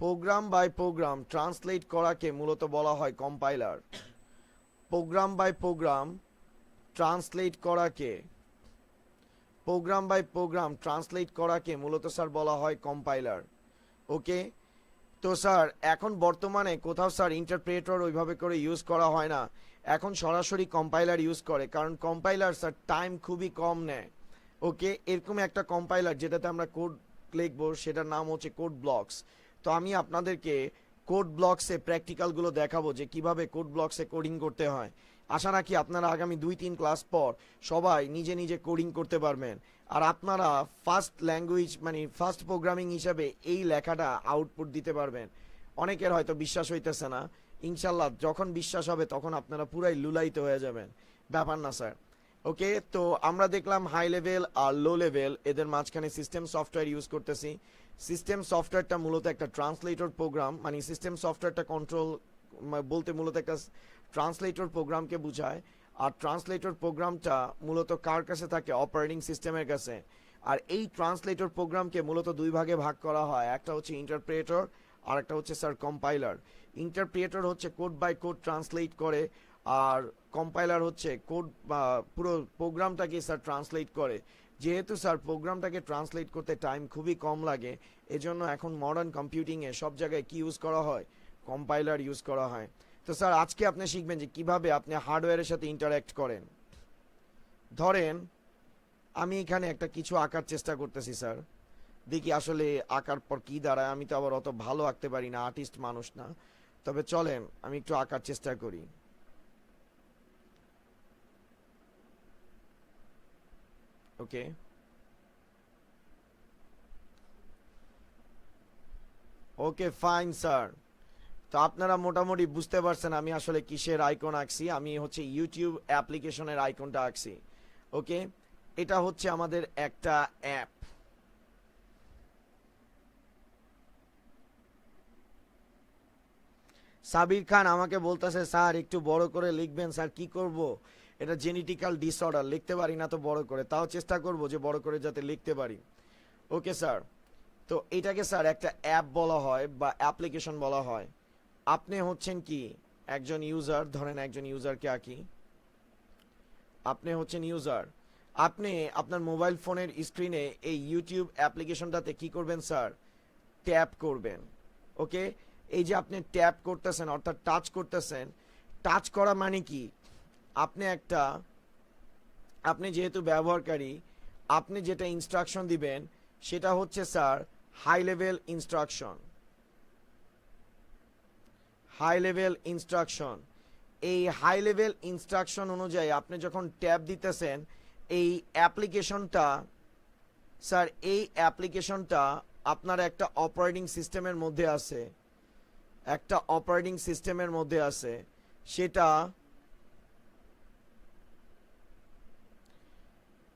program by program translate করাকে মূলত বলা হয় compiler. Program by program translate করাকে, প্রোগ্রাম বাই প্রোগ্রাম ট্রান্সলেট করাকে মূলত স্যার বলা হয় কম্পাইলার। ওকে, তো স্যার এখন বর্তমানে কোথাও স্যার ইন্টারপ্রেটর ওইভাবে করে ইউজ করা হয় না, এখন সরাসরি কম্পাইলার ইউজ করে, কারণ কম্পাইলার স্যার টাইম খুবই কম নেয়। ওকে, এরকম একটা কম্পাইলার যেটাতে আমরা কোড লিখবো সেটার নাম হচ্ছে কোড ব্লকস। তো আমি আপনাদেরকে কোড ব্লকসে প্র্যাকটিক্যালগুলো দেখাবো যে কিভাবে কোড ব্লকসে কোডিং করতে হয়। আশা রাখি আপনারা আগামী 2-3 ক্লাস পর সবাই নিজে নিজে কোডিং করতে পারবেন, আর আপনারা ফার্স্ট ল্যাঙ্গুয়েজ মানে ফার্স্ট প্রোগ্রামিং হিসাবে এই লেখাটা আউটপুট দিতে পারবেন। অনেকের হয়তো বিশ্বাস হইতেছে না, ইনশাল্লাহ যখন বিশ্বাস হবে তখন আপনারা পুরাই লুলায়িত হয়ে যাবেন। ব্যাপার না স্যার। ওকে, তো আমরা দেখলাম হাই লেভেল আর লো লেভেল, এদের মাঝখানে সিস্টেম সফটওয়্যার ইউজ করতেছি। সিস্টেম সফটওয়্যারটা মূলত একটা ট্রান্সলেটর প্রোগ্রাম, মানে সিস্টেম সফটওয়্যারটা কন্ট্রোল বলতে মূলত একটা ট্রান্সলেটর প্রোগ্রামকে বোঝায়। আর ট্রান্সলেটর প্রোগ্রামটা মূলত কার কাছে থাকে, অপারেটিং সিস্টেমের কাছে। আর এই ট্রান্সলেটর প্রোগ্রামকে মূলত দুই ভাগে ভাগ করা হয়, একটা হচ্ছে ইন্টারপ্রেটর আর একটা হচ্ছে স্যার কম্পাইলার। ইন্টারপ্রেটর হচ্ছে কোড বাই কোড ট্রান্সলেট করে, আর কম্পাইলার হচ্ছে কোড বা পুরো প্রোগ্রামটাকে স্যার ট্রান্সলেট করে। যেহেতু স্যার প্রোগ্রামটাকে ট্রান্সলেট করতে টাইম খুবই কম লাগে, এজন্য এখন মডার্ন কম্পিউটিংয়ে সব জায়গায় কি ইউজ করা হয়, কম্পাইলার ইউজ করা হয়। তো স্যার আজকে আপনি শিখবেন যে কিভাবে আপনি হার্ডওয়্যারের সাথে ইন্টারঅ্যাক্ট করেন। ধরেন আমি এখানে একটা কিছু আঁকার চেষ্টা করতেছি স্যার, দেখি আসলে আঁকার পর কি দাঁড়ায়। আমি তো আবার অত ভালো আঁকতে পারি না, আর্টিস্ট মানুষ না, তবে চলেন আমি একটু আঁকার চেষ্টা করি। ওকে, ওকে ফাইন স্যার। তো আপনারা মোটামুটি বুঝতে পারছেন আমি আসলে কিসের আইকন আঁকছি। আমি হচ্ছে ইউটিউব অ্যাপ্লিকেশনের আইকনটা আঁকছি। ওকে, এটা হচ্ছে আমাদের একটা অ্যাপ। সাবির খান আমাকে বলতেছে স্যার একটু বড় করে লিখবেন। স্যার কি করব, এটা জেনেটিক্যাল ডিসঅর্ডার, লিখতে পারি না তো বড় করে, তাও চেষ্টা করব যে বড় করে যাতে লিখতে পারি। ওকে স্যার, তো এটাকে স্যার একটা অ্যাপ বলা হয় বা অ্যাপ্লিকেশন বলা হয়। আপনি হচ্ছেন কি একজন ইউজার, ধরেন একজন ইউজারকে আঁকি, আপনি হচ্ছেন ইউজার। আপনি আপনার মোবাইল ফোনের স্ক্রিনে এই ইউটিউব অ্যাপ্লিকেশনটাতে কি করবেন স্যার, ট্যাপ করবেন। ওকে, এই যে আপনি ট্যাপ করতেছেন অর্থাৎ টাচ করতেছেন, টাচ করা মানে কি, আপনি একটা, আপনি যেহেতু ব্যবহারকারী, আপনি যেটা ইনস্ট্রাকশন দিবেন সেটা হচ্ছে sir high level instruction. High level instruction, এই হাই লেভেল ইনস্ট্রাকশন অনুযায়ী আপনি যখন ট্যাব দিতেছেন এই অ্যাপ্লিকেশনটা, স্যার এই অ্যাপ্লিকেশনটা আপনার একটা অপারেটিং সিস্টেমের মধ্যে আছে, একটা অপারেটিং সিস্টেমের মধ্যে আছে। সেটা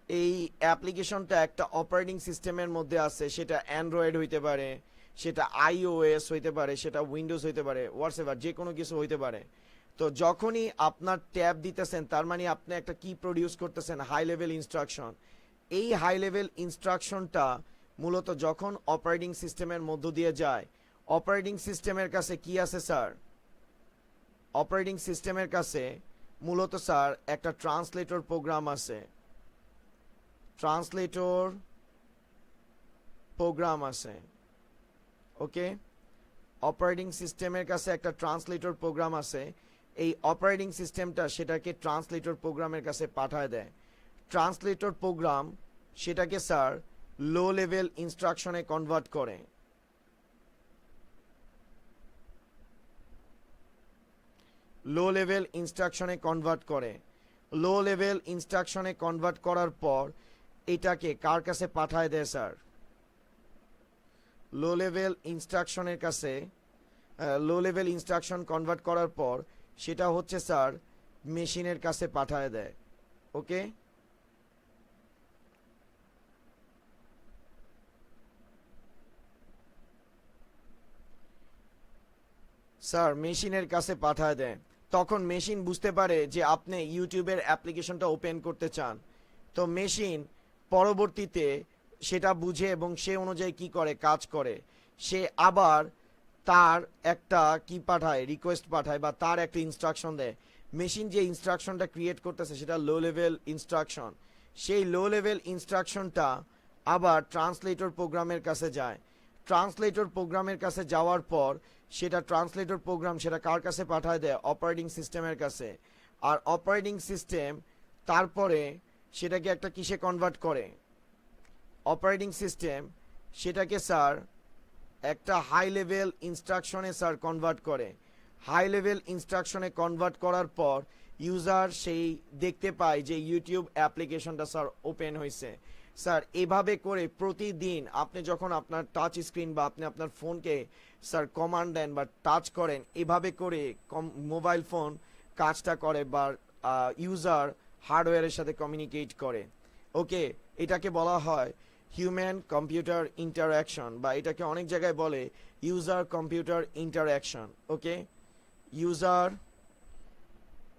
এই অ্যাপ্লিকেশনটা একটা অপারেটিং সিস্টেমের মধ্যে আছে, সেটা অ্যান্ড্রয়েড হইতে পারে, সেটা আইওএস হইতে পারে, সেটা উইন্ডোজ হইতে পারে, হোয়াটসঅ্যাপ যে কোনো কিছু হইতে পারে। তো যখনই আপনার ট্যাব দিতেছেন তার মানে আপনি একটা কি প্রডিউস করতেছেন, হাই লেভেল ইনস্ট্রাকশন। এই হাই লেভেল ইনস্ট্রাকশনটা মূলত যখন অপারেটিং সিস্টেমের মধ্য দিয়ে যায়, অপারেটিং সিস্টেমের কাছে কি আছে স্যার, অপারেটিং সিস্টেমের কাছে মূলত স্যার একটা ট্রান্সলেটর প্রোগ্রাম আছে, ট্রান্সলেটর প্রোগ্রাম আছে। ওকে, অপারেটিং সিস্টেমের কাছে একটা ট্রান্সলেটর প্রোগ্রাম আছে, এই অপারেটিং সিস্টেমটা সেটাকে ট্রান্সলেটর প্রোগ্রামের কাছে পাঠায় দেয়। ট্রান্সলেটর প্রোগ্রাম সেটাকে স্যার লো লেভেল ইনস্ট্রাকশনে কনভার্ট করে। লো লেভেল ইনস্ট্রাকশনে কনভার্ট করে। লো লেভেল ইনস্ট্রাকশনে কনভার্ট করার পর এটাকে কার কাছে পাঠায় দেয় স্যার? লো লেভেল ইনস্ট্রাকশনের কাছে, লো লেভেল ইনস্ট্রাকশন কনভার্ট করার পর সেটা হচ্ছে স্যার মেশিনের কাছে পাঠায় দেয়। ওকে, স্যার মেশিনের কাছে পাঠায় দেয়। তখন মেশিন বুঝতে পারে যে আপনি ইউটিউবের অ্যাপ্লিকেশনটা ওপেন করতে চান। তো মেশিন পরবর্তীতে সেটা বুঝে এবং সে অনুযায়ী কি করে, কাজ করে। সে আবার তার একটা কি পাঠায়, রিকোয়েস্ট পাঠায় বা তার একটা ইনস্ট্রাকশন দেয়। মেশিন যে ইনস্ট্রাকশনটা ক্রিয়েট করতেছে সেটা লো লেভেল ইনস্ট্রাকশন। সেই লো লেভেল ইনস্ট্রাকশনটা আবার ট্রান্সলেটর প্রোগ্রামের কাছে যায়। ট্রান্সলেটর প্রোগ্রামের কাছে যাওয়ার পর সেটা ট্রান্সলেটর প্রোগ্রাম সেটা কার কাছে পাঠায় দেয়? অপারেটিং সিস্টেমের কাছে। আর অপারেটিং সিস্টেম তারপরে সেটাকে একটা কিসে কনভার্ট করে? অপারেটিং সিস্টেম সেটাকে স্যার একটা হাই লেভেল ইনস্ট্রাকশনে স্যার কনভার্ট করে। হাই লেভেল ইনস্ট্রাকশনে কনভার্ট করার পর ইউজার সেই দেখতে পায় যে ইউটিউব অ্যাপ্লিকেশনটা স্যার ওপেন হয়েছে। স্যার এভাবে করে প্রতিদিন আপনি যখন আপনার টাচ স্ক্রিন বা আপনি আপনার ফোনকে স্যার কমান্ড দেন বা টাচ করেন, এভাবে করে মোবাইল ফোন কাজটা করে বা ইউজার হার্ডওয়্যারের সাথে কমিউনিকেট করে। ওকে, এটাকে বলা হয় হিউম্যান কম্পিউটার ইন্টারঅ্যাকশন, বা এটাকে অনেক জায়গায় বলে ইউজার কম্পিউটার ইন্টারঅ্যাকশন। ওকে, ইউজার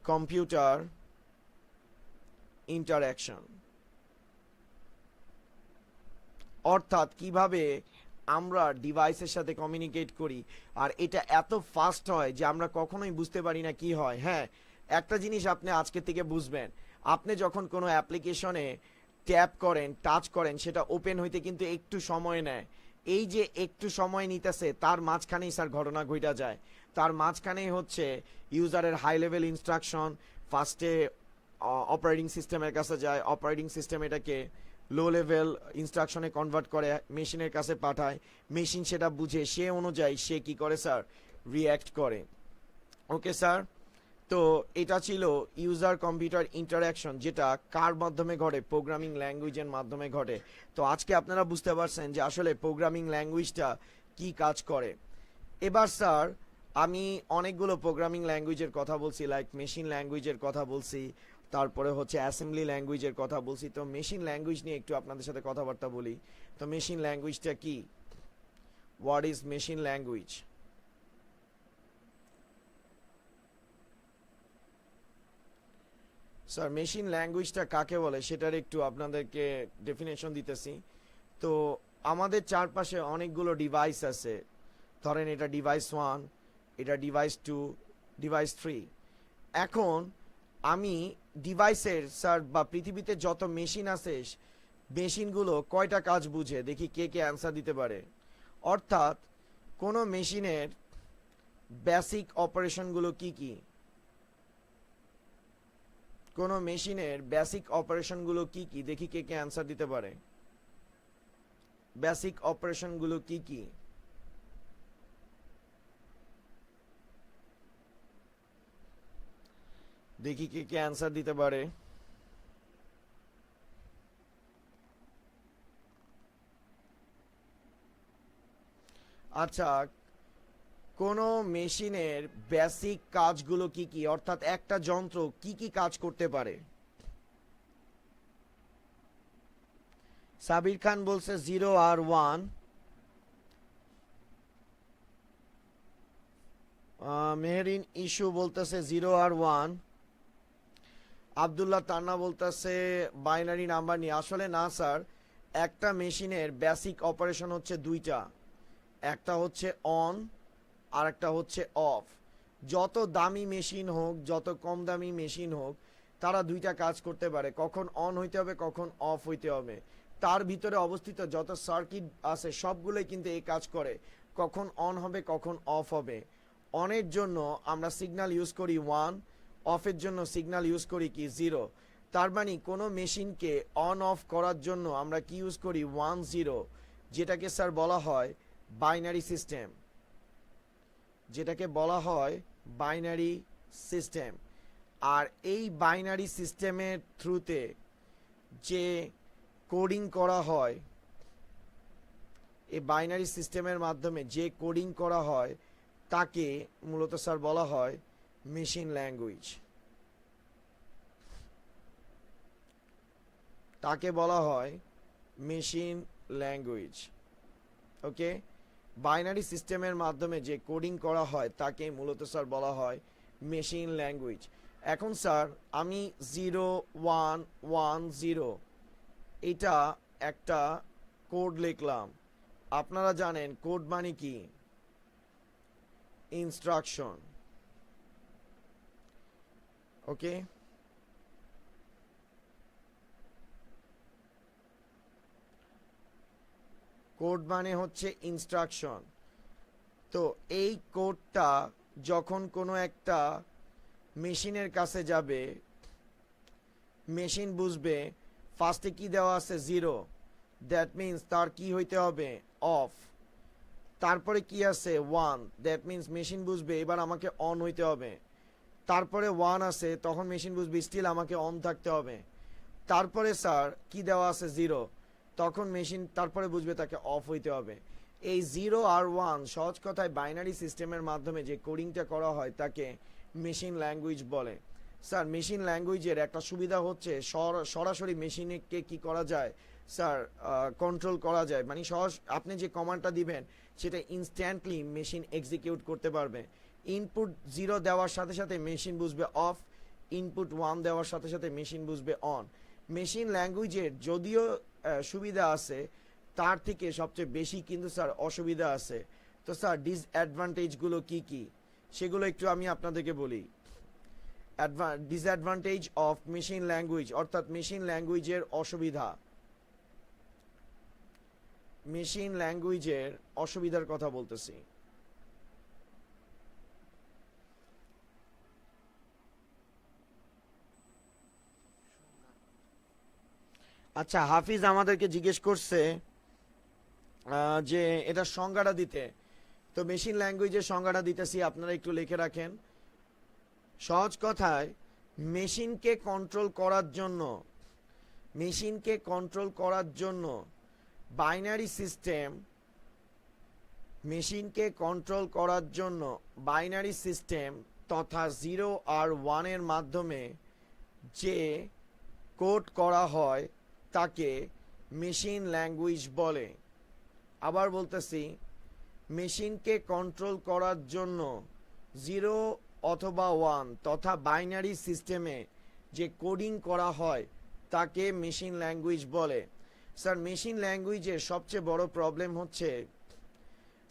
কম্পিউটার ইন্টারঅ্যাকশন অর্থাৎ কিভাবে আমরা ডিভাইসের সাথে কমিউনিকেট করি। আর এটা এত ফাস্ট হয় যে আমরা কখনোই বুঝতে পারি না কি হয়। হ্যাঁ, একটা জিনিস আপনি আজকে থেকে বুঝবেন, আপনি যখন কোনো অ্যাপ্লিকেশনে ট্যাপ করেন, টাচ করেন, সেটা ওপেন হইতে কিন্তু একটু সময় নেয়। এই যে একটু সময় নিতেছে তার মাঝখানেই স্যার ঘটনা ঘটা যায়। তার মাঝখানেই হচ্ছে ইউজারের হাই লেভেল ইনস্ট্রাকশন ফার্স্টে অপারেটিং সিস্টেমের কাছে যায়। অপারেটিং সিস্টেম এটাকে লো লেভেল ইনস্ট্রাকশনে কনভার্ট করে মেশিনের কাছে পাঠায়। মেশিন সেটা বুঝে সে অনুযায়ী সে কি করে স্যার, রিয়্যাক্ট করে। ওকে স্যার, তো এটা ছিল ইউজার কম্পিউটার ইন্টারঅ্যাকশন, যেটা কার মাধ্যমে ঘটে? প্রোগ্রামিং ল্যাঙ্গুয়েজের মাধ্যমে ঘটে। তো আজকে আপনারা বুঝতে পারছেন যে আসলে প্রোগ্রামিং ল্যাঙ্গুয়েজটা কি কাজ করে। এবার স্যার আমি অনেকগুলো প্রোগ্রামিং ল্যাঙ্গুয়েজের কথা বলছি, লাইক মেশিন ল্যাঙ্গুয়েজের কথা বলছি, তারপরে হচ্ছে অ্যাসেম্বলি ল্যাঙ্গুয়েজের কথা বলছি। তো মেশিন ল্যাঙ্গুয়েজ নিয়ে একটু আপনাদের সাথে কথাবার্তা বলি। তো মেশিন ল্যাঙ্গুয়েজটা কি? What is machine language? Sir machine ল্যাঙ্গুয়েজটা কাকে বলে সেটার একটু আপনাদেরকে ডেফিনেশন দিতেছি। তো আমাদের চারপাশে অনেকগুলো ডিভাইস আছে। ধরেন এটা ডিভাইস 1, এটা ডিভাইস 2, ডিভাইস 3। এখন আমি ডিভাইসের স্যার বা পৃথিবীতে যত মেশিন আছে মেশিনগুলো কয়টা কাজ বুঝে দেখি কে কে অ্যান্সার দিতে পারে। অর্থাৎ কোনো মেশিনের বেসিক অপারেশনগুলো কি কি? কোনো মেশিনের বেসিক অপারেশনগুলো কি কি দেখি কে কে অ্যান্সার দিতে পারে। বেসিক অপারেশনগুলো কি কি? দেখি কে কে অ্যান্সার দিতে পারে। আচ্ছা, কোনো মেশিনের বেসিক কাজগুলো কি কি? অর্থাৎ একটা যন্ত্র কি কি কাজ করতে পারে? সাবির খান বলছে 0 আর 1। মেহরিন ইস্যু বলতেছে 0 আর 1। আবদুল্লাহ তান্না বলতেছে বাইনারি নাম্বার নিয়ে। আসলে না স্যার, একটা মেশিনের বেসিক অপারেশন হচ্ছে দুইটা, একটা হচ্ছে অন আর একটা হচ্ছে অফ। যত দামি মেশিন হোক, যত কম দামি মেশিন হোক, তারা দুইটা কাজ করতে পারে, কখন অন হইতে হবে কখন অফ হইতে হবে। তার ভিতরে অবস্থিত যত সার্কিট আছে সবগুলোই কিন্তু এই কাজ করে, কখন অন হবে কখন অফ হবে। অনের জন্য আমরা সিগন্যাল ইউজ করি 1, অফের জন্য সিগন্যাল ইউজ করি কি 0। তার মানে কোনো মেশিনকে অন অফ করার জন্য আমরা কি ইউজ করি 1 0, যেটাকে স্যার বলা হয় বাইনারি সিস্টেম, যেটাকে বলা হয় বাইনারি সিস্টেম। আর এই বাইনারি সিস্টেমের থ্রুতে যে কোডিং করা হয়, এই বাইনারি সিস্টেমের মাধ্যমে যে কোডিং করা হয় তাকে মূলত স্যার বলা হয় মেশিন ল্যাঙ্গুয়েজ, তাকে বলা হয় মেশিন ল্যাঙ্গুয়েজ। ওকে, বাইনারি সিস্টেমের মাধ্যমে যে কোডিং করা হয় তাকে মূলত স্যার বলা হয় মেশিন ল্যাঙ্গুয়েজ। এখন স্যার আমি 0 1 1 0 এটা একটা কোড লিখলাম। আপনারা জানেন কোড মানে কি? ইনস্ট্রাকশন। ওকে, কোড মানে হচ্ছে ইনস্ট্রাকশন। তো এই কোডটা যখন কোনো একটা মেশিনের কাছে যাবে, মেশিন বুঝবে ফার্স্টে কি দেওয়া আছে 0, দ্যাট মিন্স তার কি হইতে হবে অফ। তারপরে কি আছে 1, দ্যাট মিন্স মেশিন বুঝবে এবার আমাকে অন হইতে হবে। তারপরে 1 আছে, তখন মেশিন বুঝবে স্টিল আমাকে অন থাকতে হবে। তারপরে স্যার কি দেওয়া আছে 0, তখন মেশিন তারপরে বুঝবে তাকে অফ হইতে হবে। এই 0 আর 1 সহজ কথায় বাইনারি সিস্টেমের মাধ্যমে যে কোডিংটা করা হয় তাকে মেশিন ল্যাঙ্গুয়েজ বলে। স্যার মেশিন ল্যাঙ্গুয়েজের একটা সুবিধা হচ্ছে সরাসরি মেশিনকে কি করা যায় স্যার, কন্ট্রোল করা যায়। মানে সহজ, আপনি যে কমান্ডটা দিবেন সেটা ইনস্ট্যান্টলি মেশিন এক্সিকিউট করতে পারবে। ইনপুট 0 দেওয়ার সাথে সাথে মেশিন বুঝবে অফ, ইনপুট 1 দেওয়ার সাথে সাথে মেশিন বুঝবে অন। মেশিন ল্যাঙ্গুয়েজের যদিও সুবিধা আছে, তার থেকে সবচেয়ে বেশি কিন্তু স্যার অসুবিধা আছে। তো স্যার ডিসঅ্যাডভান্টেজগুলো কি কি সেগুলো একটু আমি আপনাদেরকে বলি। ডিসঅ্যাডভান্টেজ অফ মেশিন ল্যাঙ্গুয়েজ, অর্থাৎ মেশিন ল্যাঙ্গুয়েজের অসুবিধা। মেশিন ল্যাঙ্গুয়েজের অসুবিধার কথা বলতেছি। আচ্ছা, হাফিজ আমাদেরকে জিজ্ঞেস করছে যে এটা সংজ্ঞাটা দিতে। তো মেশিন ল্যাঙ্গুয়েজের সংজ্ঞাটা দিতেছি, আপনারা একটু লিখে রাখেন। সহজ কথায় মেশিনকে কন্ট্রোল করার জন্য, মেশিনকে কন্ট্রোল করার জন্য বাইনারি সিস্টেম, মেশিনকে কন্ট্রোল করার জন্য বাইনারি সিস্টেম তথা 0 আর 1 এর মাধ্যমে যে কোড করা হয় তাকে মেশিন ল্যাঙ্গুয়েজ বলে। আবার বলতেছি, মেশিনকে কন্ট্রোল করার জন্য 0 অথবা 1 তথা বাইনারি সিস্টেমে যে কোডিং করা হয় তাকে মেশিন ল্যাঙ্গুয়েজ বলে। স্যার মেশিন ল্যাঙ্গুয়েজের সবচেয়ে বড় প্রবলেম হচ্ছে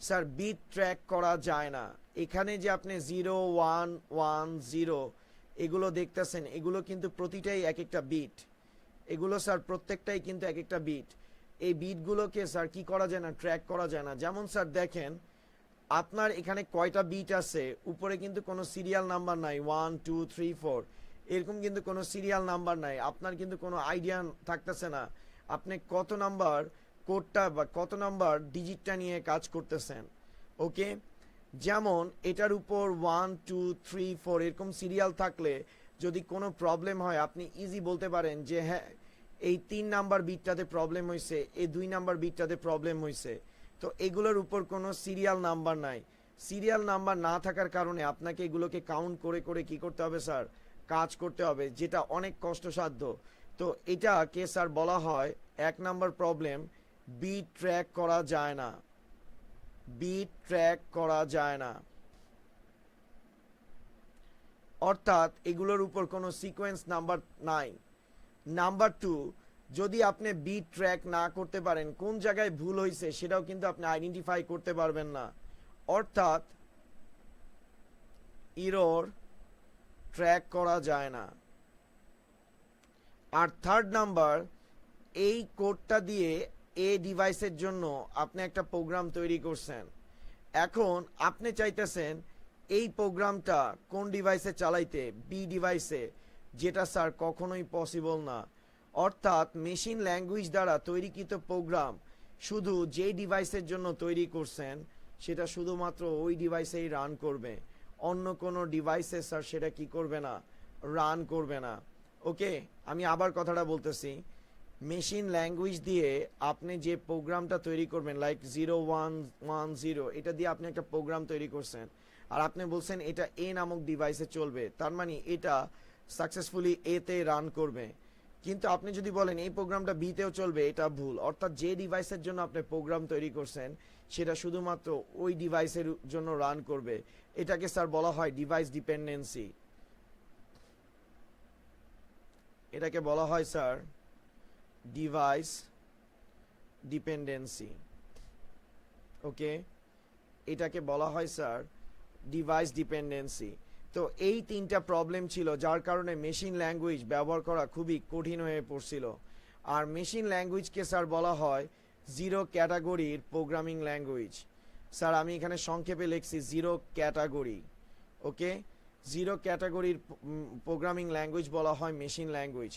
স্যার বিট ট্র্যাক করা যায় না। এখানে যে আপনি 0 1 1 0 এগুলো দেখতেছেন, এগুলো কিন্তু প্রতিটাই এক একটা বিট। এগুলো স্যার প্রত্যেকটাই কিন্তু এক একটা বিট। এই বিটগুলোকে স্যার কি করা যায় না, ট্র্যাক করা যায় না। যেমন স্যার দেখেন আপনার এখানে কয়টা বিট আছে, উপরে কিন্তু কোনো সিরিয়াল নাম্বার নাই, 1 2 3 4 এরকম কিন্তু কোনো সিরিয়াল নাম্বার নাই। আপনার কিন্তু কোনো আইডিয়া থাকতেছে না আপনি কত নাম্বার কোডটা বা কত নাম্বার ডিজিটটা নিয়ে কাজ করতেছেন। ওকে, যেমন এটার উপর 1 2 3 4 এরকম সিরিয়াল থাকলে যদি কোনো প্রবলেম হয় আপনি ইজি বলতে পারেন যে হ্যাঁ এই 3 নাম্বার বিটটাতে প্রবলেম হয়েছে, এই 2 নাম্বার বিটটাতে প্রবলেম হয়েছে। তো এগুলোর উপর কোনো সিরিয়াল নাম্বার নাই। সিরিয়াল নাম্বার না থাকার কারণে আপনাকে এগুলোকে কাউন্ট করে করে কি করতে হবে স্যার, কাজ করতে হবে, যেটা অনেক কষ্টসাধ্য। তো এটাকে স্যার বলা হয় 1 নাম্বার প্রবলেম, বিট ট্র্যাক করা যায় না, বিট ট্র্যাক করা যায় না। অর্থাৎ এগুলোর উপর কোনো সিকোয়েন্স নাম্বার নাই। নাম্বার 2, যদি আপনি বিট ট্র্যাক না করতে পারেন, কোন জায়গায় ভুল হয়েছে সেটাও কিন্তু আপনি আইডেন্টিফাই করতে পারবেন না। অর্থাৎ এরর ট্র্যাক করা যায় না। আর থার্ড নাম্বার, এই কোডটা দিয়ে এ ডিভাইসের জন্য আপনি একটা প্রোগ্রাম তৈরি করছেন। এখন আপনি চাইতেছেন এই প্রোগ্রামটা কোন ডিভাইসে চালাইতে, বি ডিভাইসে, যেটা স্যার কখনোই পসিবল না। অর্থাৎ মেশিন ল্যাঙ্গুয়েজ দ্বারা তৈরিকৃত প্রোগ্রাম শুধু যে ডিভাইসের জন্য তৈরি করছেন সেটা শুধুমাত্র ওই ডিভাইসেই রান করবে, অন্য কোনো ডিভাইসে স্যার সেটা কি করবে না, রান করবে না। ওকে, আমি আবার কথাটা বলতেছি। মেশিন ল্যাঙ্গুয়েজ দিয়ে আপনি যে প্রোগ্রামটা তৈরি করবেন, লাইক 0110, এটা দিয়ে আপনি একটা প্রোগ্রাম তৈরি করছেন আর আপনি বলছেন এটা এ নামক ডিভাইসে চলবে, তার মানে এটা সাকসেসফুলি এতে রান করবে। কিন্তু আপনি যদি বলেন এই প্রোগ্রামটা বিতেও চলবে, এটা ভুল। অর্থাৎ যে ডিভাইসের জন্য আপনি প্রোগ্রাম তৈরি করছেন সেটা শুধুমাত্র ওই ডিভাইসের জন্য রান করবে। এটাকে স্যার বলা হয় ডিভাইস ডিপেন্ডেন্সি। এটাকে বলা হয় স্যার ডিভাইস ডিপেন্ডেন্সি। ওকে, এটাকে বলা হয় স্যার ডিভাইস ডিপেন্ডেন্সি। তো এই তিনটা প্রবলেম ছিল যার কারণে মেশিন ল্যাঙ্গুয়েজ ব্যবহার করা খুবই কঠিন হয়ে পড়ছিল। আর মেশিন ল্যাঙ্গুয়েজকে স্যার বলা হয় জিরো ক্যাটাগরির প্রোগ্রামিং ল্যাঙ্গুয়েজ। স্যার আমি এখানে সংক্ষেপে লিখছি জিরো ক্যাটাগরি। ওকে, জিরো ক্যাটাগরির প্রোগ্রামিং ল্যাঙ্গুয়েজ বলা হয় মেশিন ল্যাঙ্গুয়েজ।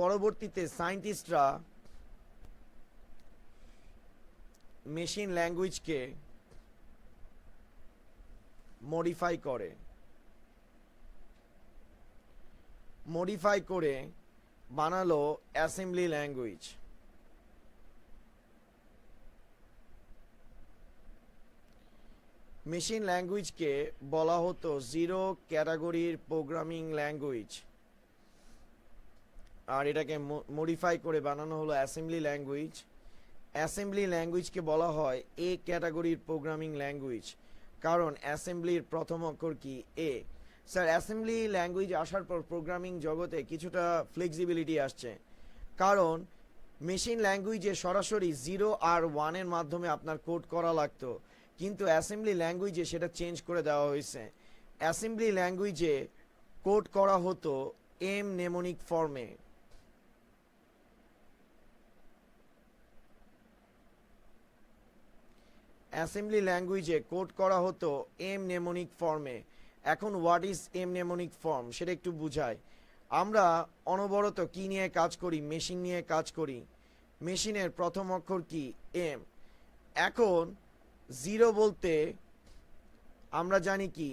পরবর্তীতে সায়েন্টিস্টরা মেশিন ল্যাঙ্গুয়েজকে মডিফাই করে বানালো অ্যাসেম্বলি ল্যাঙ্গুয়েজ। মেশিন ল্যাঙ্গুয়েজকে বলা হতো জিরো ক্যাটাগরির প্রোগ্রামিং ল্যাঙ্গুয়েজ, আর এটাকে মডিফাই করে বানানো হলো অ্যাসেম্বলি ল্যাঙ্গুয়েজ। অ্যাসেম্বলি ল্যাঙ্গুয়েজকে বলা হয় এ ক্যাটাগরির প্রোগ্রামিং ল্যাঙ্গুয়েজ, কারণ অ্যাসেম্বলির প্রথম অক্ষর কি, এ। স্যার অ্যাসেম্বলি ল্যাঙ্গুয়েজ আসার পর প্রোগ্রামিং জগতে কিছুটা ফ্লেক্সিবিলিটি আসছে, কারণ মেশিন ল্যাঙ্গুয়েজে সরাসরি 0 আর 1 এর মাধ্যমে আপনার কোড করা লাগতো, কিন্তু অ্যাসেম্বলি ল্যাঙ্গুয়েজে সেটা চেঞ্জ করে দেওয়া হয়েছে। অ্যাসেম্বলি ল্যাঙ্গুয়েজে কোড করা হতো এম নেমোনিক ফর্মে। অ্যাসেম্বলি ল্যাঙ্গুয়েজে কোড করা হতো এম নেমোনিক ফর্মে। এখন what is mnemonic form সেটা একটু বুঝাই। আমরা অনবরত কি নিয়ে কাজ করি, মেশিন নিয়ে কাজ করি। মেশিনের প্রথম অক্ষর কি, এম। এখন 0 বলতে আমরা জানি কি,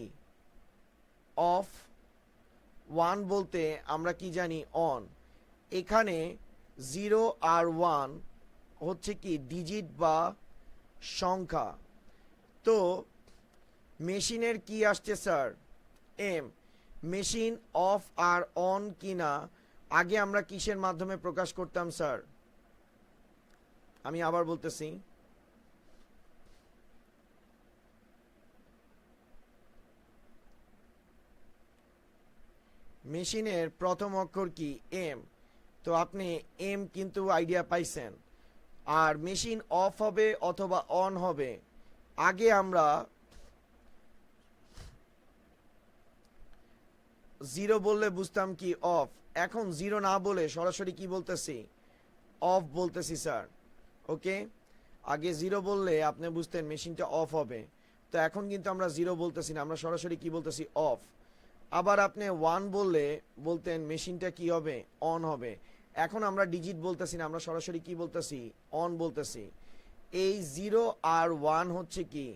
অফ। 1 বলতে আমরা কি জানি, অন। এখানে 0 আর 1 হচ্ছে কি ডিজিট বা সংখ্যা। তো মেশিনের কি আসছে স্যার, এম। মেশিন অফ আর অন কিনা আগে আমরা কিসের মাধ্যমে প্রকাশ করতাম স্যার, আমি আবার বলতেছি, মেশিনের প্রথম অক্ষর কি, এম। তো আপনি এম কিন্তু আইডিয়া পাইছেন। আর মেশিন অফ হবে অথবা অন হবে, আগে আমরা 0 বললে বুঝতাম কি, অফ। এখন 0 না বলে সরাসরি কি বলতেছি, অফ বলতেছি স্যার। ওকে, আগে 0 বললে আপনি বুঝতেন মেশিনটা অফ হবে, তো এখন কিন্তু আমরা 0 বলতেছি না, আমরা সরাসরি কি বলতেছি, অফ। আবার আপনি 1 বললে বলতেন মেশিনটা কি হবে, অন হবে। এখন আমরা ডিজিট বলতেছি না, আমরা সরাসরি কি বলতেছি, অন বলতেছি। এই 0 আর 1 হচ্ছে কি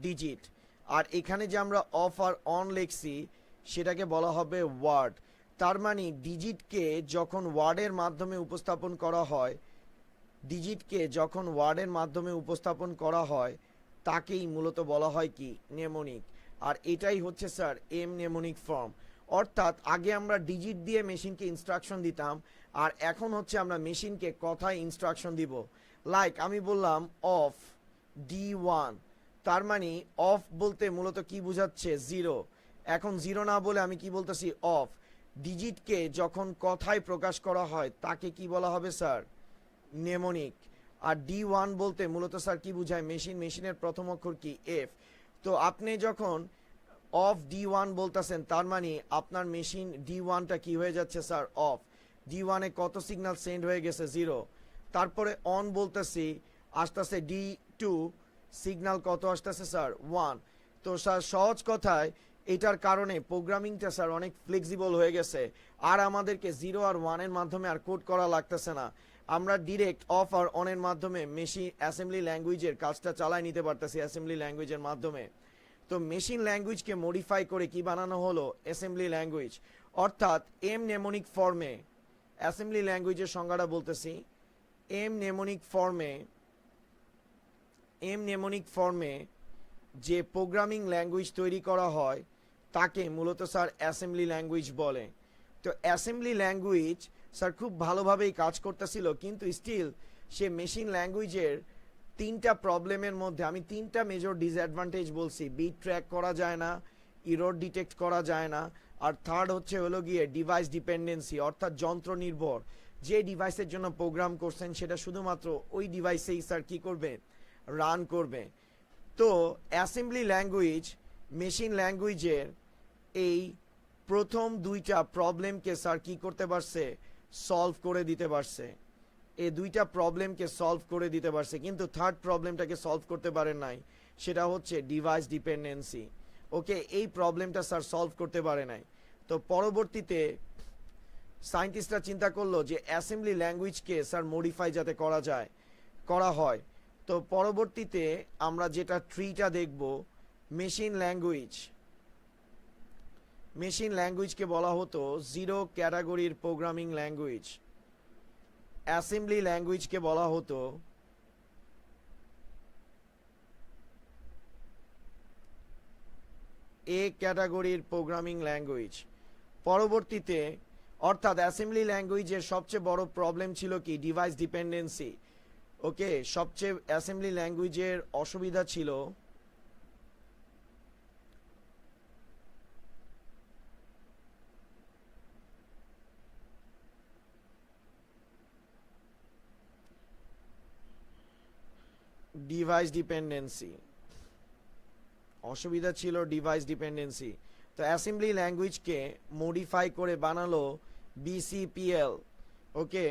ডিজিট, আর এখানে যে আমরা অফ আর অন লিখছি সেটাকে বলা হবে ওয়ার্ড। তার মানে ডিজিটকে যখন ওয়ার্ডের মাধ্যমে উপস্থাপন করা হয়, তাকেই মূলত বলা হয় কি, নেমোনিক। আর এটাই হচ্ছে স্যার এম নেমোনিক ফর্ম। অর্থাৎ আগে আমরা ডিজিট দিয়ে মেশিনকে ইনস্ট্রাকশন দিতাম, আর এখন হচ্ছে আমরা মেশিনকে কথায় ইনস্ট্রাকশন দিব। লাইক আমি বললাম অফ D1, তার মানে অফ বলতে মূলত কি বোঝাচ্ছে, 0। এখন 0 না বলে আমি কি বলতেছি, অফ। ডিজিটকে যখন কথায় প্রকাশ করা হয় তাকে কি বলা হবে স্যার, নেমোনিক। আর D1 বলতে মূলত স্যার কি বোঝায়, মেশিনের প্রথম অক্ষর কি, এফ। তো আপনি যখন অফ D1 বলতেছেন তার মানে আপনার মেশিন D1টা কি হয়ে যাচ্ছে স্যার, অফ। D1 এ কত সিগন্যাল সেন্ড হয়ে গেছে 0। তারপরে অন বলতেছি, আসতেছে D2 সিগন্যাল কত আসতেছে স্যার 1। তো স্যার সহজ কথায় এটার কারণে প্রোগ্রামিংটা স্যার অনেক ফ্লেক্সিবল হয়ে গেছে, আর আমাদেরকে 0 আর 1 এর মাধ্যমে আর কোড করা লাগতেছে না। আমরা ডিরেক্ট অফ আর অনের মাধ্যমে মেশিন অ্যাসেম্বলি ল্যাঙ্গুয়েজের কাজটা চালায় নিতে পারতেছি অ্যাসেম্বলি ল্যাঙ্গুয়েজের মাধ্যমে। তো মেশিন ল্যাঙ্গুয়েজকে মডিফাই করে কি বানানো হলো অ্যাসেম্বলি ল্যাঙ্গুয়েজ, অর্থাৎ এম নেমোনিক ফর্মে। অ্যাসেম্বলি ল্যাঙ্গুয়েজের সংজ্ঞাটা বলতেছি, এম নেমোনিক ফর্মে যে প্রোগ্রামিং ল্যাঙ্গুয়েজ তৈরি করা হয় তাকে মূলত স্যার অ্যাসেম্বলি ল্যাঙ্গুয়েজ বলে। তো অ্যাসেম্বলি ল্যাঙ্গুয়েজ স্যার খুব ভালোভাবেই কাজ করতেছিল, কিন্তু স্টিল সে মেশিন ল্যাঙ্গুয়েজের তিনটা প্রবলেমের মধ্যে আমি তিনটা মেজর ডিসঅ্যাডভান্টেজ বলছি। বিট ট্র্যাক করা যায় না, ইরর ডিটেক্ট করা যায় না, আর থার্ড হচ্ছে হলো গিয়ে ডিভাইস ডিপেন্ডেন্সি, অর্থাৎ যন্ত্র নির্ভর। যে ডিভাইসের জন্য প্রোগ্রাম করছেন সেটা শুধুমাত্র ওই ডিভাইসেই স্যার কি করবে, রান করবে। তো অ্যাসেম্বলি ল্যাঙ্গুয়েজ মেশিন ল্যাঙ্গুয়েজের এই প্রথম দুইটা প্রবলেমকে স্যার কি করতে পারছে, সলভ করে দিতে পারছে। এই দুইটা প্রবলেমকে সলভ করে দিতে পারছে, কিন্তু থার্ড প্রবলেমটাকে সলভ করতে পারেন নাই, সেটা হচ্ছে ডিভাইস ডিপেন্ডেন্সি। ওকে, এই প্রবলেমটা স্যার সলভ করতে পারে নাই। তো পরবর্তীতে সায়েন্টিস্টরা চিন্তা করলো যে অ্যাসেম্বলি ল্যাঙ্গুয়েজকে স্যার মডিফাই যাতে করা হয়। তো পরবর্তীতে আমরা যেটা ট্রিটা দেখব, মেশিন ল্যাঙ্গুয়েজকে বলা হতো জিরো ক্যাটাগরির প্রোগ্রামিং ল্যাঙ্গুয়েজ। অ্যাসেম্বলি ল্যাঙ্গুয়েজকে বলা হতো এ ক্যাটাগরির প্রোগ্রামিং ল্যাঙ্গুয়েজ। পরবর্তীতে অর্থাৎ অ্যাসেম্বলি ল্যাঙ্গুয়েজের সবচেয়ে বড় প্রবলেম ছিল কি, ডিভাইস ডিপেন্ডেন্সি। ওকে, সবচেয়ে অ্যাসেম্বলি ল্যাঙ্গুয়েজের অসুবিধা ছিল ডিভাইস ডিপেন্ডেন্সি। তো অ্যাসেম্বলি ল্যাঙ্গুয়েজকে মডিফাই করে বানালো বিসিপিএল। ওকে,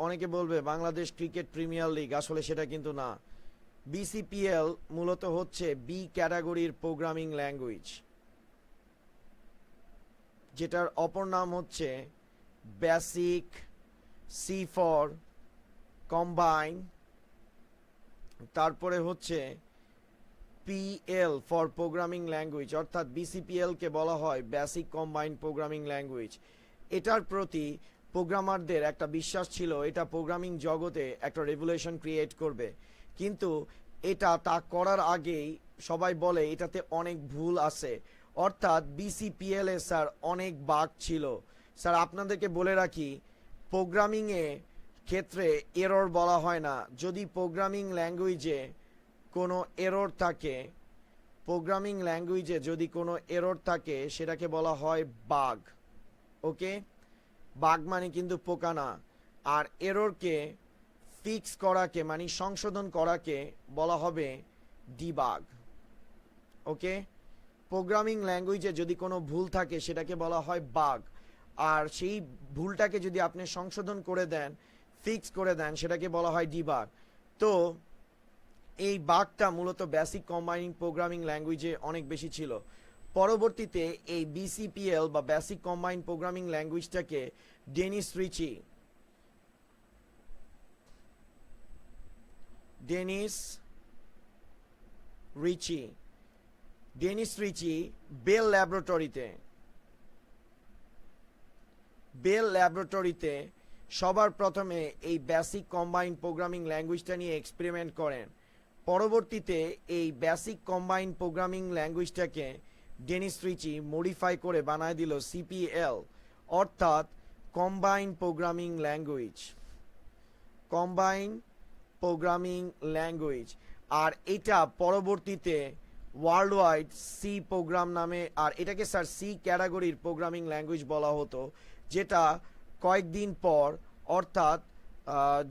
অনেকে বলবে বাংলাদেশ ক্রিকেট প্রিমিয়ার লিগ, আসলে সেটা কিন্তু না। বিসিপিএল মূলত হচ্ছে বি ক্যাটাগরির প্রোগ্রামিং ল্যাঙ্গুয়েজ, যেটার অপর নাম হচ্ছে বেসিক, সি ফর কম্বাইন, তারপরে হচ্ছে পিএল ফর প্রোগ্রামিং ল্যাঙ্গুয়েজ, অর্থাৎ বিসিপিএল কে বলা হয় বেসিক কম্বাইন্ড প্রোগ্রামিং ল্যাঙ্গুয়েজ। এটার প্রতি প্রোগ্রামারদের একটা বিশ্বাস ছিল, এটা প্রোগ্রামিং জগতে একটা রেভলিউশন ক্রিয়েট করবে, কিন্তু এটা তা করার আগেই সবাই বলে এটাতে অনেক ভুল আছে, অর্থাৎ বিসিপিএল এ স্যার অনেক বাগ ছিল। স্যার আপনাদেরকে বলে রাখি, প্রোগ্রামিংয়ে ক্ষেত্রে এরর বলা হয় না। যদি প্রোগ্রামিং ল্যাঙ্গুয়েজে কোনো এরর থাকে, সেটাকে বলা হয় বাগ। ওকে, বাগ মানে কিন্তু পোকা না, আর এররকে ফিক্স করাকে মানে সংশোধন করাকে বলা হবে ডিবাগ। ওকে, প্রোগ্রামিং ল্যাঙ্গুয়েজে যদি কোনো ভুল থাকে সেটাকে বলা হয় বাগ, আর সেই ভুলটাকে যদি আপনি সংশোধন করে দেন, ফিক্স করে দেন, সেটাকে বলা হয় ডিবাগ। তো এই বাগটা মূলত বেসিক কম্বাইনিং প্রোগ্রামিং ল্যাঙ্গুয়েজে অনেক বেশি ছিল। পরবর্তীতে এই বিসিপিএল বা বেসিক কম্বাইন্ড প্রোগ্রামিং ল্যাঙ্গুয়েজটাকে ডেনিস রিচি বেল ল্যাবরেটরিতে সবার প্রথমে এই বেসিক কম্বাইন্ড প্রোগ্রামিং ল্যাঙ্গুয়েজটা নিয়ে এক্সপেরিমেন্ট করেন। পরবর্তীতে এই বেসিক কম্বাইন্ড প্রোগ্রামিং ল্যাঙ্গুয়েজটাকে ডেনিস রিচি মডিফাই করে বানায় দিল সিপিএল, অর্থাৎ কম্বাইন্ড প্রোগ্রামিং ল্যাঙ্গুয়েজ। আর এটা পরবর্তীতে ওয়ার্ল্ড ওয়াইড সি প্রোগ্রাম নামে, আর এটাকে স্যার সি ক্যাটাগরির প্রোগ্রামিং ল্যাঙ্গুয়েজ বলা হতো, যেটা কয়েকদিন পর অর্থাৎ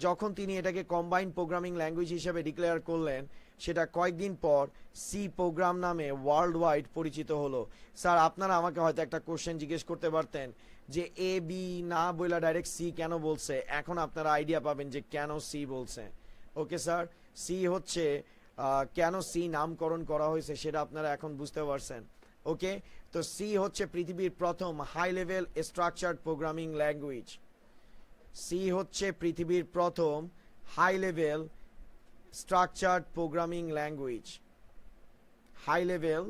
যখন তিনি এটাকে কম্বাইন্ড প্রোগ্রামিং ল্যাঙ্গুয়েজ হিসেবে ডিক্লেয়ার করলেন, সেটা কয়েকদিন পর সি প্রোগ্রাম নামে ওয়ার্ল্ড ওয়াইড পরিচিত হলো। স্যার আপনারা আমাকে হয়তো একটা কোশ্চেন জিজ্ঞেস করতে পারতেন যে এ বি না বলে ডাইরেক্ট সি কেন বলছে, এখন আপনারা আইডিয়া পাবেন যে কেন সি বলছে। ওকে স্যার, সি হচ্ছে কেন সি নামকরণ করা হয়েছে সেটা আপনারা এখন বুঝতে পারছেন। ওকে, তো সি হচ্ছে পৃথিবীর প্রথম high level structured programming language. C হচ্ছে পৃথিবীর প্রথম high level structured programming language. High level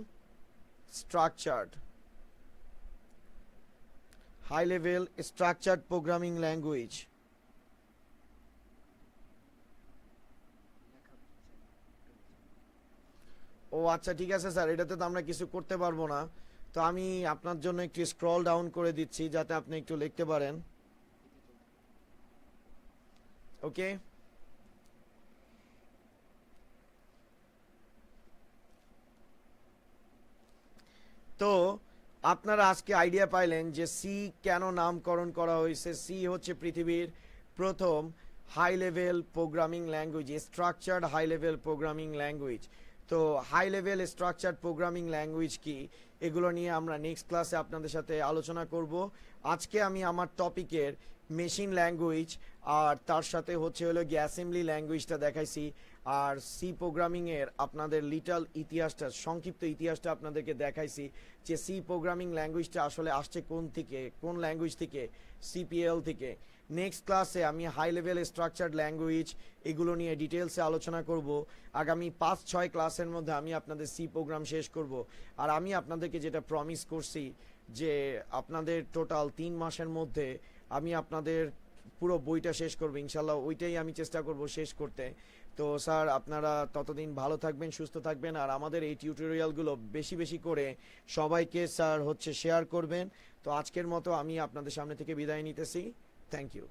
structured programming language. ও আচ্ছা, ঠিক আছে স্যার, এটাতে তো আমরা কিছু করতে পারবো না। তো আমি আপনার জন্য একটু স্ক্রল ডাউন করে দিচ্ছি যাতে আপনি একটু লিখতে পারেন। ওকে, তো আপনারা আজকে আইডিয়া পাইলেন যে সি কেন নামকরণ করা হয়েছে। সি হচ্ছে পৃথিবীর প্রথম high level programming language, structured high level programming language. তো high level structured programming language কি, এগুলো নিয়ে আমরা নেক্সট ক্লাসে আপনাদের সাথে আলোচনা করব। আজকে আমি আমার টপিকের মেশিন ল্যাঙ্গুয়েজ আর তার সাথে হচ্ছে হলো গিয়ে অ্যাসেম্বলি ল্যাঙ্গুয়েজটা দেখাইছি, আর সি প্রোগ্রামিংয়ের আপনাদের লিটল ইতিহাসটা, সংক্ষিপ্ত ইতিহাসটা আপনাদেরকে দেখাইছি যে সি প্রোগ্রামিং ল্যাঙ্গুয়েজটা আসলে আসছে কোন থেকে, কোন ল্যাঙ্গুয়েজ থেকে, সিপিএল থেকে। নেক্সট ক্লাসে আমি হাই লেভেল স্ট্রাকচার্ড ল্যাঙ্গুয়েজ এগুলো নিয়ে ডিটেলসে আলোচনা করব। আগামী 5-6 ক্লাসের মধ্যে আমি আপনাদের সি প্রোগ্রাম শেষ করব। আর আমি আপনাদেরকে যেটা প্রমিস করছি যে আপনাদের টোটাল 3 মাসের মধ্যে আমি আপনাদের পুরো বইটা শেষ করব ইনশাল্লাহ, ওইটাই আমি চেষ্টা করব শেষ করতে। তো স্যার আপনারা ততদিন ভালো থাকবেন, সুস্থ থাকবেন, আর আমাদের এই টিউটোরিয়ালগুলো বেশি বেশি করে সবাইকে স্যার হচ্ছে শেয়ার করবেন। তো আজকের মতো আমি আপনাদের সামনে থেকে বিদায় নিতেছি। Thank you.